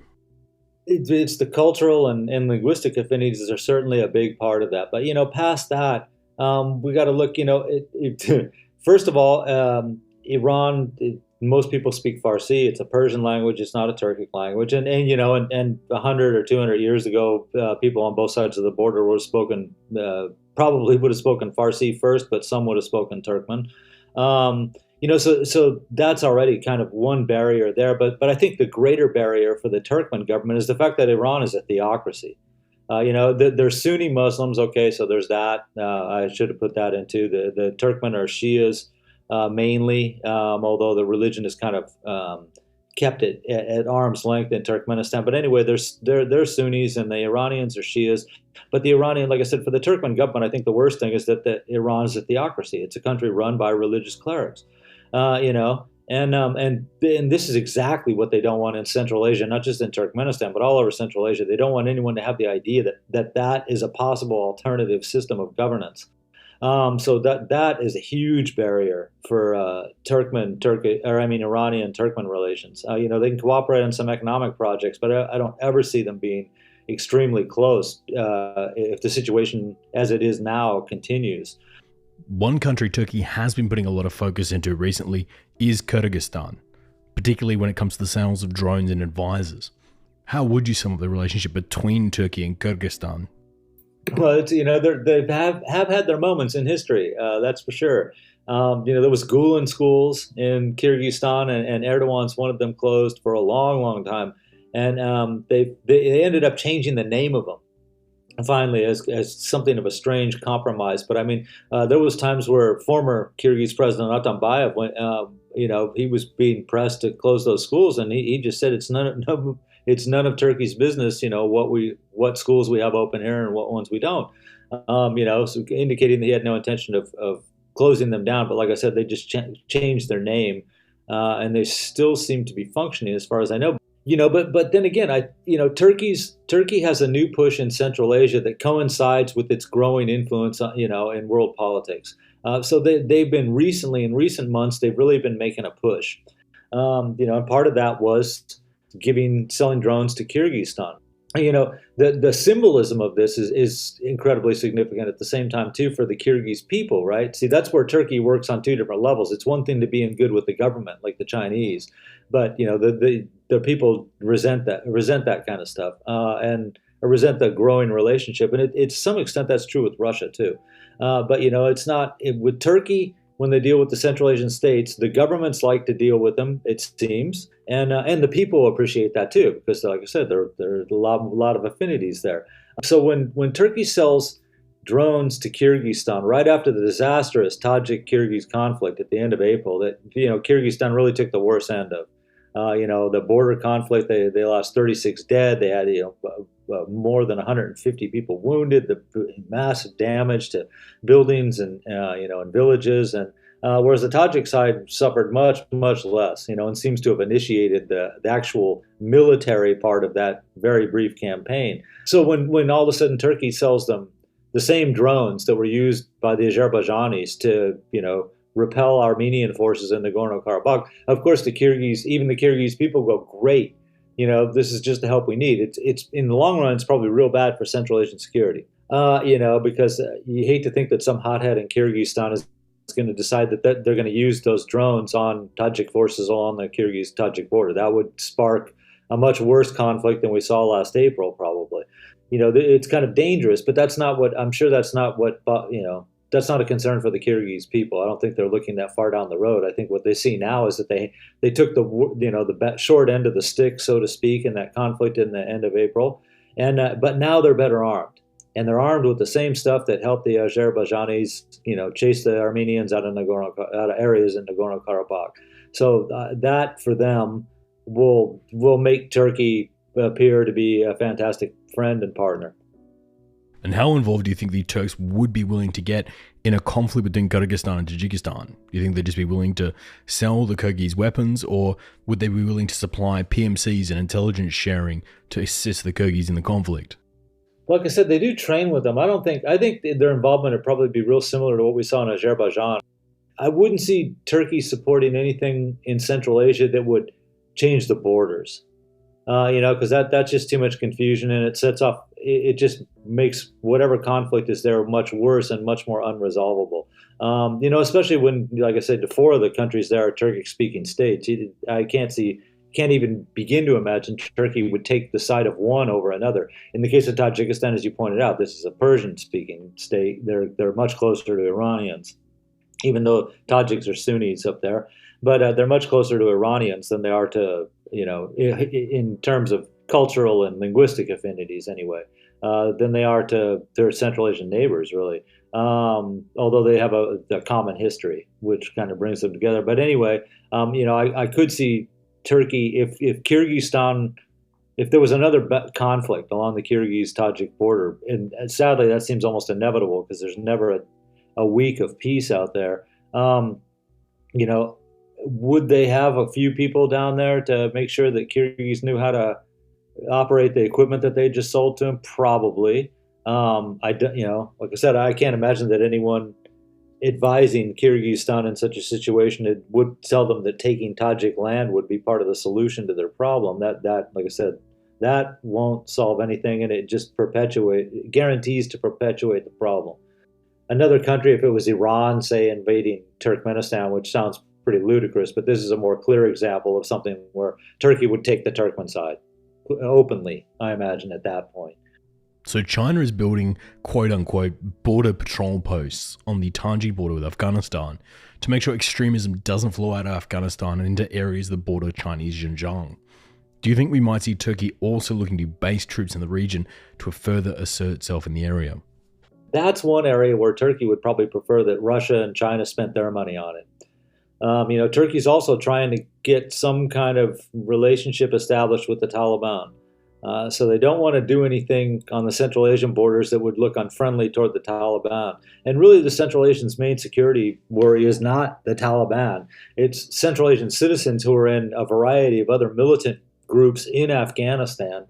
It's the cultural and linguistic affinities are certainly a big part of that. But, past that, we got to look, first of all, Iran, most people speak Farsi. It's a Persian language. It's not a Turkic language. And 100 or 200 years ago, people on both sides of the border probably would have spoken Farsi first, but some would have spoken Turkmen. So that's already kind of one barrier there. But I think the greater barrier for the Turkmen government is the fact that Iran is a theocracy. They're Sunni Muslims. Okay, so there's that. I should have put that into the Turkmen are Shias mainly, although the religion is kind of kept at arm's length in Turkmenistan. But anyway, they're Sunnis and the Iranians are Shias. But the Iranian, like I said, for the Turkmen government, I think the worst thing is that Iran is a theocracy. It's a country run by religious clerics. And this is exactly what they don't want in Central Asia, not just in Turkmenistan, but all over Central Asia. They don't want anyone to have the idea that is a possible alternative system of governance. So that is a huge barrier for Iranian Turkmen relations. They can cooperate on some economic projects, but I don't ever see them being extremely close if the situation as it is now continues. One country Turkey has been putting a lot of focus into recently is Kyrgyzstan, particularly when it comes to the sales of drones and advisors. How would you sum up the relationship between Turkey and Kyrgyzstan? Well, they have had their moments in history, that's for sure. There was Gulen schools in Kyrgyzstan, and Erdogan's one of them closed for a long, long time, and they ended up changing the name of them finally as something of a strange compromise. But I mean, there was times where former Kyrgyz president Atambayev went, he was being pressed to close those schools, and he just said it's none of Turkey's business, what schools we have open here and what ones we don't, so indicating that he had no intention of closing them down. But like I said, they just changed their name, and they still seem to be functioning as far as I know. But then again, Turkey has a new push in Central Asia that coincides with its growing influence, in world politics. So they've been recently, in recent months, they've really been making a push. And part of that was selling drones to Kyrgyzstan. The symbolism of this is incredibly significant at the same time too for the Kyrgyz people, right? See, that's where Turkey works on two different levels. It's one thing to be in good with the government, like the Chinese, but the people resent that kind of stuff, and resent the growing relationship. And to some extent that's true with Russia too. But it's not with Turkey. When they deal with the Central Asian states, the governments like to deal with them, it seems, and the people appreciate that too, because, like I said, there are a lot of affinities there. So when Turkey sells drones to Kyrgyzstan right after the disastrous Tajik-Kyrgyz conflict at the end of April, that Kyrgyzstan really took the worst end of. The border conflict, they lost 36 dead. They had more than 150 people wounded. The massive damage to buildings and and villages, and whereas the Tajik side suffered much, much less. And seems to have initiated the actual military part of that very brief campaign. So when all of a sudden Turkey sells them the same drones that were used by the Azerbaijanis to repel Armenian forces in Nagorno-Karabakh, of course even the Kyrgyz people go, great. This is just the help we need. It's in the long run, it's probably real bad for Central Asian security. Because you hate to think that some hothead in Kyrgyzstan is going to decide that they're going to use those drones on Tajik forces along the Kyrgyz-Tajik border. That would spark a much worse conflict than we saw last April, probably. It's kind of dangerous, but that's not what that's not a concern for the Kyrgyz people. I don't think they're looking that far down the road. I think what they see now is that they took the short end of the stick, so to speak, in that conflict in the end of April, and but now they're better armed, and they're armed with the same stuff that helped the Azerbaijanis, chase the Armenians out of areas in Nagorno-Karabakh. So that for them will make Turkey appear to be a fantastic friend and partner. And how involved do you think the Turks would be willing to get in a conflict between Kyrgyzstan and Tajikistan? Do you think they'd just be willing to sell the Kyrgyz weapons, or would they be willing to supply PMCs and intelligence sharing to assist the Kyrgyz in the conflict? Like I said, they do train with them. I think their involvement would probably be real similar to what we saw in Azerbaijan. I wouldn't see Turkey supporting anything in Central Asia that would change the borders. Because that's just too much confusion, and it just makes whatever conflict is there much worse and much more unresolvable. Especially when, like I said, the four of the countries there are Turkic-speaking states. I can't even begin to imagine Turkey would take the side of one over another. In the case of Tajikistan, as you pointed out, this is a Persian-speaking state. They're much closer to Iranians, even though Tajiks are Sunnis up there. But they're much closer to Iranians than they are to, in terms of cultural and linguistic affinities anyway. than they are to their Central Asian neighbors, really. Although they have a common history, which kind of brings them together. But anyway, I could see Turkey if Kyrgyzstan, if there was another conflict along the Kyrgyz-Tajik border, and sadly that seems almost inevitable because there's never a week of peace out there. Would they have a few people down there to make sure that Kyrgyz knew how to operate the equipment that they just sold to them? Probably. Like I said, I can't imagine that anyone advising Kyrgyzstan in such a situation would tell them that taking Tajik land would be part of the solution to their problem. That, like I said, that won't solve anything, and it just guarantees to perpetuate the problem. Another country, if it was Iran, say, invading Turkmenistan, which sounds pretty ludicrous, but this is a more clear example of something where Turkey would take the Turkmen side openly, I imagine, at that point. So China is building quote-unquote border patrol posts on the Tajik border with Afghanistan to make sure extremism doesn't flow out of Afghanistan and into areas that border Chinese Xinjiang. Do you think we might see Turkey also looking to base troops in the region to further assert itself in the area? That's one area where Turkey would probably prefer that Russia and China spent their money on it. Turkey's also trying to get some kind of relationship established with the Taliban. So they don't want to do anything on the Central Asian borders that would look unfriendly toward the Taliban. And really the Central Asians' main security worry is not the Taliban. It's Central Asian citizens who are in a variety of other militant groups in Afghanistan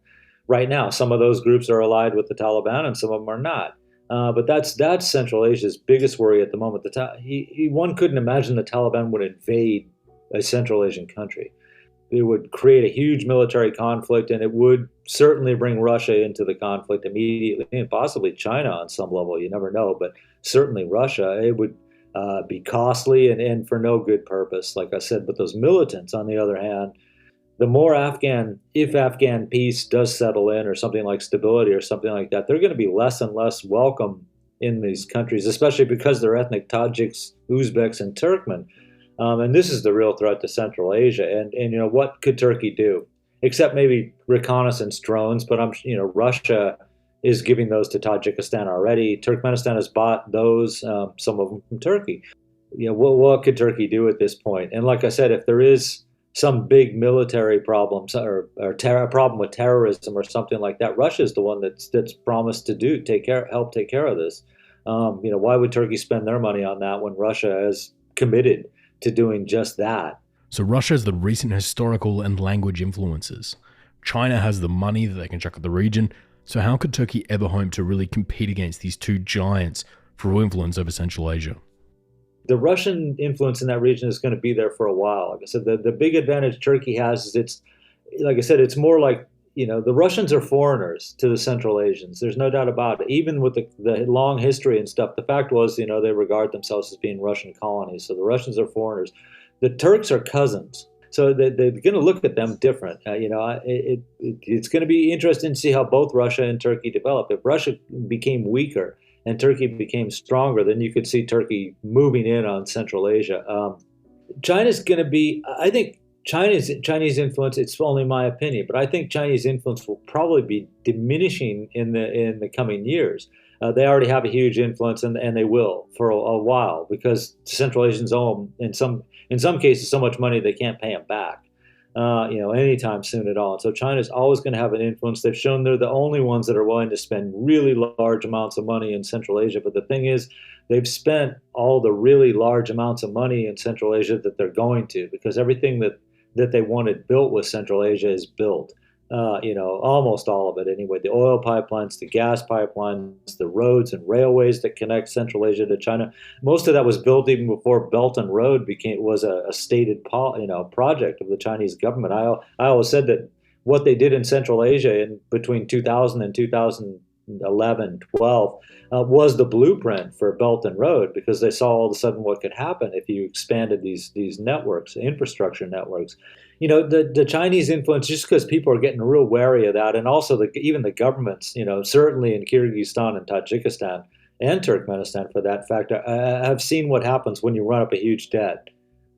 right now. Some of those groups are allied with the Taliban and some of them are not. But that's Central Asia's biggest worry at the moment. One couldn't imagine the Taliban would invade a Central Asian country. It would create a huge military conflict, and it would certainly bring Russia into the conflict immediately, and possibly China on some level. You never know, but certainly Russia. It would be costly and for no good purpose, like I said. But those militants, on the other hand, the more if Afghan peace does settle in, or something like stability or something like that, they're going to be less and less welcome in these countries, especially because they're ethnic Tajiks, Uzbeks, and Turkmen. And this is the real threat to Central Asia. And what could Turkey do? Except maybe reconnaissance drones, but Russia is giving those to Tajikistan already. Turkmenistan has bought those, some of them from Turkey. What could Turkey do at this point? And like I said, if there is some big military problems or a problem with terrorism or something like that, Russia is the one that's promised to help take care of this. Why would Turkey spend their money on that when Russia has committed to doing just that? So Russia has the recent historical and language influences. China has the money that they can chuck at the region. So how could Turkey ever hope to really compete against these two giants for influence over Central Asia? The Russian influence in that region is going to be there for a while. Like I said, the big advantage Turkey has is it's more like, the Russians are foreigners to the Central Asians. There's no doubt about it. Even with the long history and stuff, the fact was, they regard themselves as being Russian colonies. So the Russians are foreigners. The Turks are cousins. So they're going to look at them different. It's going to be interesting to see how both Russia and Turkey develop. If Russia became weaker and Turkey became stronger, then you could see Turkey moving in on Central Asia. China's going to be, I think, Chinese influence, it's only my opinion, but I think Chinese influence will probably be diminishing in the coming years. They already have a huge influence, and they will for a while, because Central Asians owe them, in some cases, so much money they can't pay them back, anytime soon at all. And so China's always going to have an influence. They've shown they're the only ones that are willing to spend really large amounts of money in Central Asia. But the thing is, they've spent all the really large amounts of money in Central Asia that they're going to, because everything that they wanted built with Central Asia is built. Almost all of it anyway. The oil pipelines, the gas pipelines, the roads and railways that connect Central Asia to China. Most of that was built even before Belt and Road was a stated project of the Chinese government. I always said that what they did in Central Asia in between 2000 and 2011, 12 was the blueprint for Belt and Road, because they saw all of a sudden what could happen if you expanded these networks, infrastructure networks. The Chinese influence, just because people are getting real wary of that, and also even the governments, certainly in Kyrgyzstan and Tajikistan and Turkmenistan for that fact, have seen what happens when you run up a huge debt,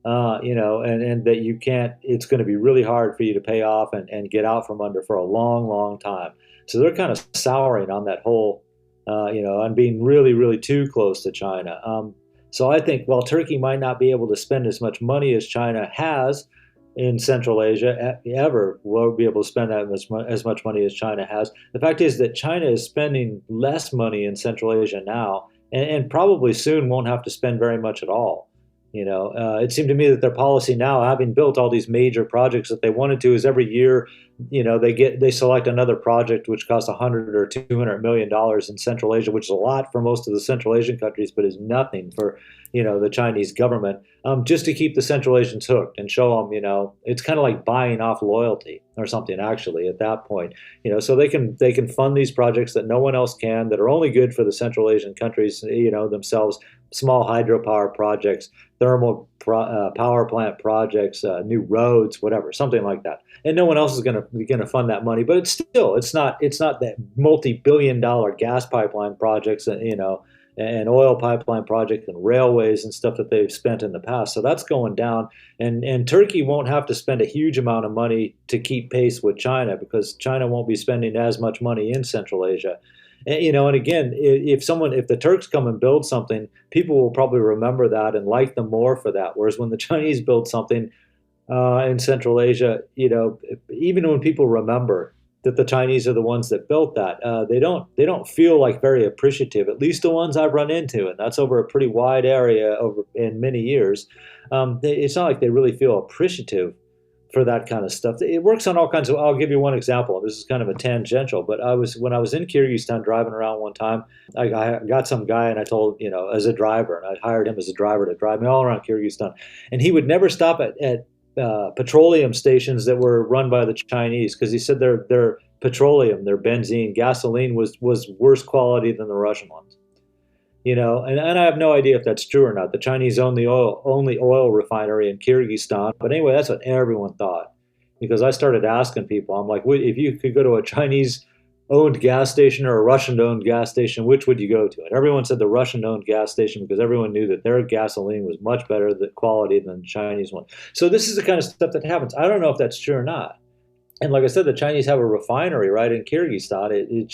and that you can't, it's going to be really hard for you to pay off and get out from under for a long, long time. So they're kind of souring on that whole, on being really, really too close to China. So I think while Turkey might not be able to spend as much money as China has in Central Asia, ever won't be able to spend as much money as China has. The fact is that China is spending less money in Central Asia now, and probably soon won't have to spend very much at all. It seemed to me that their policy now, having built all these major projects that they wanted to, is every year, they select another project which costs $100 or $200 million in Central Asia, which is a lot for most of the Central Asian countries, but is nothing for the Chinese government, just to keep the Central Asians hooked and show them, it's kind of like buying off loyalty or something. Actually, at that point, so they can fund these projects that no one else can, that are only good for the Central Asian countries, themselves. Small hydropower projects, thermal power plant projects, new roads, whatever, something like that. And no one else is going to fund that money. But it's not that multi-billion-dollar gas pipeline projects, and oil pipeline projects and railways and stuff that they've spent in the past. So that's going down. And Turkey won't have to spend a huge amount of money to keep pace with China, because China won't be spending as much money in Central Asia. And again, if the Turks come and build something, people will probably remember that and like them more for that. Whereas when the Chinese build something in Central Asia, even when people remember that the Chinese are the ones that built that, they don't feel like very appreciative. At least the ones I've run into, and that's over a pretty wide area over in many years. It's not like they really feel appreciative for that kind of stuff. It works on all kinds of. I'll give you one example. This is kind of a tangential, but when I was in Kyrgyzstan driving around one time, I got some guy and I told, as a driver, and I hired him as a driver to drive me all around Kyrgyzstan, and he would never stop at petroleum stations that were run by the Chinese, because he said their petroleum, their benzene, gasoline was worse quality than the Russian ones. And I have no idea if that's true or not. The Chinese own the only oil refinery in Kyrgyzstan. But anyway, that's what everyone thought. Because I started asking people, I'm like, if you could go to a Chinese-owned gas station or a Russian-owned gas station, which would you go to? And everyone said the Russian-owned gas station, because everyone knew that their gasoline was much better quality than the Chinese one. So this is the kind of stuff that happens. I don't know if that's true or not. And like I said, the Chinese have a refinery right in Kyrgyzstan. It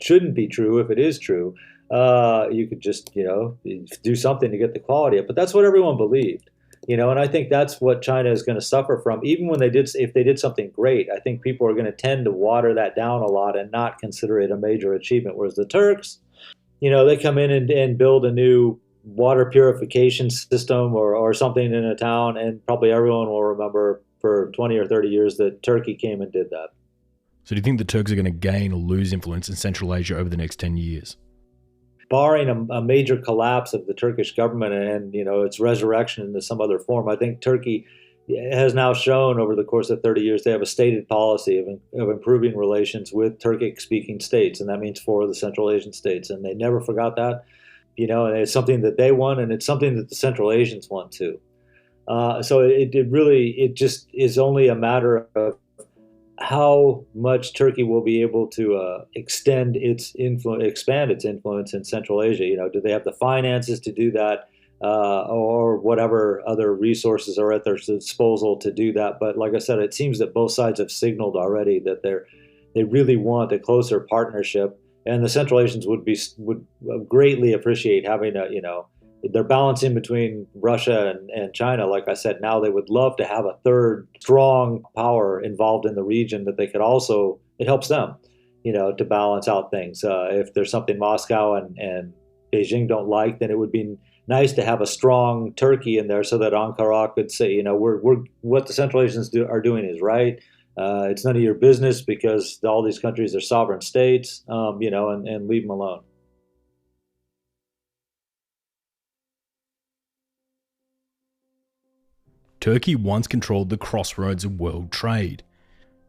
shouldn't be true. If it is true, you could just, do something to get the quality up. But that's what everyone believed, and I think that's what China is going to suffer from. Even when if they did something great, I think people are going to tend to water that down a lot and not consider it a major achievement. Whereas the Turks, they come in and build a new water purification system or something in a town, and probably everyone will remember for 20 or 30 years that Turkey came and did that. So do you think the Turks are going to gain or lose influence in Central Asia over the next 10 years? Barring a major collapse of the Turkish government and its resurrection into some other form, I think Turkey has now shown over the course of 30 years they have a stated policy of improving relations with Turkic-speaking states, and that means 4 of the Central Asian states, and they never forgot that. And it's something that they want, and it's something that the Central Asians want too. So it just is only a matter of how much Turkey will be able to expand its influence in Central Asia. Do they have the finances to do that, or whatever other resources are at their disposal to do that? But like I said, it seems that both sides have signaled already that they really want a closer partnership, and the Central Asians would greatly appreciate having they're balancing between Russia and China. Like I said, now they would love to have a third strong power involved in the region that they could also, it helps them, to balance out things. If there's something Moscow and Beijing don't like, then it would be nice to have a strong Turkey in there so that Ankara could say, we're what the Central Asians are doing is right. It's none of your business because all these countries are sovereign states, and leave them alone. Turkey once controlled the crossroads of world trade.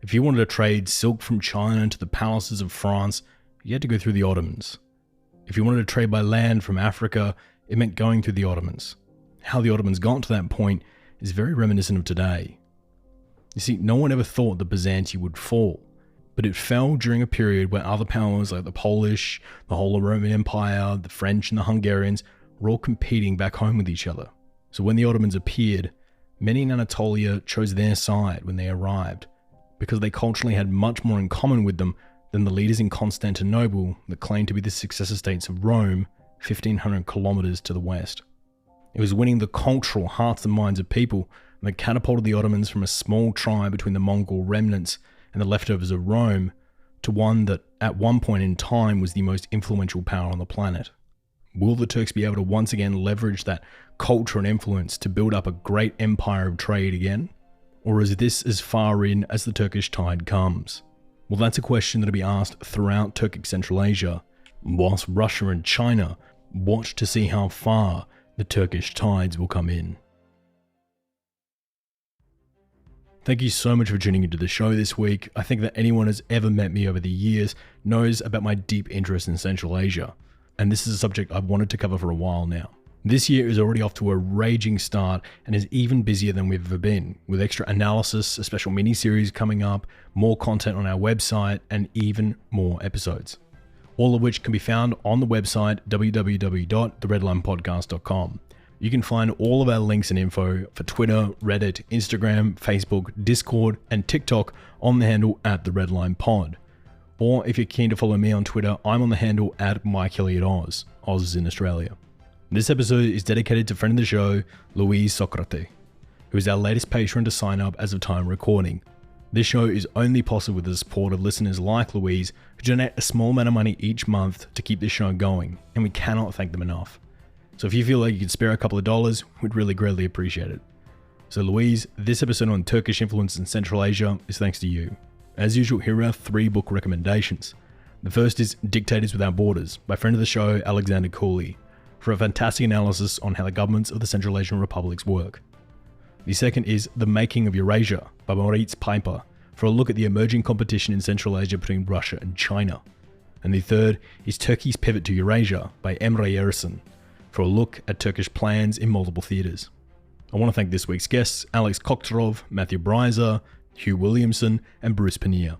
If you wanted to trade silk from China to the palaces of France, you had to go through the Ottomans. If you wanted to trade by land from Africa, it meant going through the Ottomans. How the Ottomans got to that point is very reminiscent of today. You see, no one ever thought that Byzantium would fall, but it fell during a period where other powers like the Polish, the Holy Roman Empire, the French and the Hungarians were all competing back home with each other. So when the Ottomans appeared, many in Anatolia chose their side when they arrived, because they culturally had much more in common with them than the leaders in Constantinople that claimed to be the successor states of Rome 1,500 kilometers to the west. It was winning the cultural hearts and minds of people that catapulted the Ottomans from a small tribe between the Mongol remnants and the leftovers of Rome to one that at one point in time was the most influential power on the planet. Will the Turks be able to once again leverage that culture and influence to build up a great empire of trade again? Or is this as far in as the Turkish tide comes? Well, that's a question that'll be asked throughout Turkic Central Asia, whilst Russia and China watch to see how far the Turkish tides will come in. Thank you so much for tuning into the show this week. I think that anyone who's ever met me over the years knows about my deep interest in Central Asia, and this is a subject I've wanted to cover for a while now. This year is already off to a raging start and is even busier than we've ever been, with extra analysis, a special mini-series coming up, more content on our website, and even more episodes. All of which can be found on the website www.theredlinepodcast.com. You can find all of our links and info for Twitter, Reddit, Instagram, Facebook, Discord, and TikTok on the handle @TheRedLinePod. Or if you're keen to follow me on Twitter, I'm on the handle @MikeElliottOz. Oz is in Australia. This episode is dedicated to friend of the show, Louise Socrate, who is our latest patron to sign up as of time recording. This show is only possible with the support of listeners like Louise, who donate a small amount of money each month to keep this show going, and we cannot thank them enough. So if you feel like you could spare a couple of dollars, we'd really greatly appreciate it. So Louise, this episode on Turkish influence in Central Asia is thanks to you. As usual, here are 3 book recommendations. The first is Dictators Without Borders by friend of the show, Alexander Cooley, for a fantastic analysis on how the governments of the Central Asian republics work. The second is The Making of Eurasia by Moritz Peiper, for a look at the emerging competition in Central Asia between Russia and China. And the third is Turkey's Pivot to Eurasia by Emre Yersin, for a look at Turkish plans in multiple theatres. I want to thank this week's guests, Alex Kokhtarov, Matthew Breiser, Hugh Williamson, and Bruce Pania.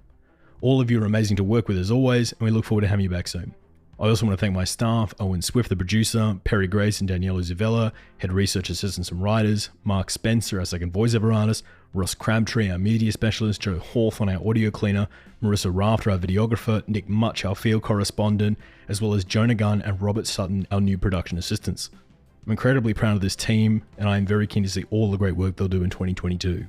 All of you are amazing to work with as always, and we look forward to having you back soon. I also want to thank my staff, Owen Swift, the producer, Perry Grace and Daniela Zuvella, head research assistants and writers, Mark Spencer, our second voiceover artist, Ross Crabtree, our media specialist, Joe Hawthorne, our audio cleaner, Marissa Rafter, our videographer, Nick Much, our field correspondent, as well as Jonah Gunn and Robert Sutton, our new production assistants. I'm incredibly proud of this team, and I am very keen to see all the great work they'll do in 2022.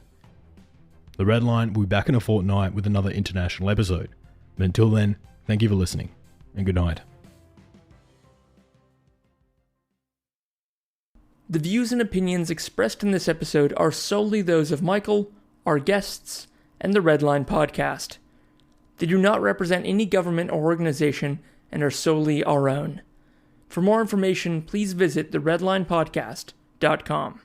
The Red Line will be back in a fortnight with another international episode. But until then, thank you for listening, and good night. The views and opinions expressed in this episode are solely those of Michael, our guests, and the Red Line Podcast. They do not represent any government or organization and are solely our own. For more information, please visit theredlinepodcast.com.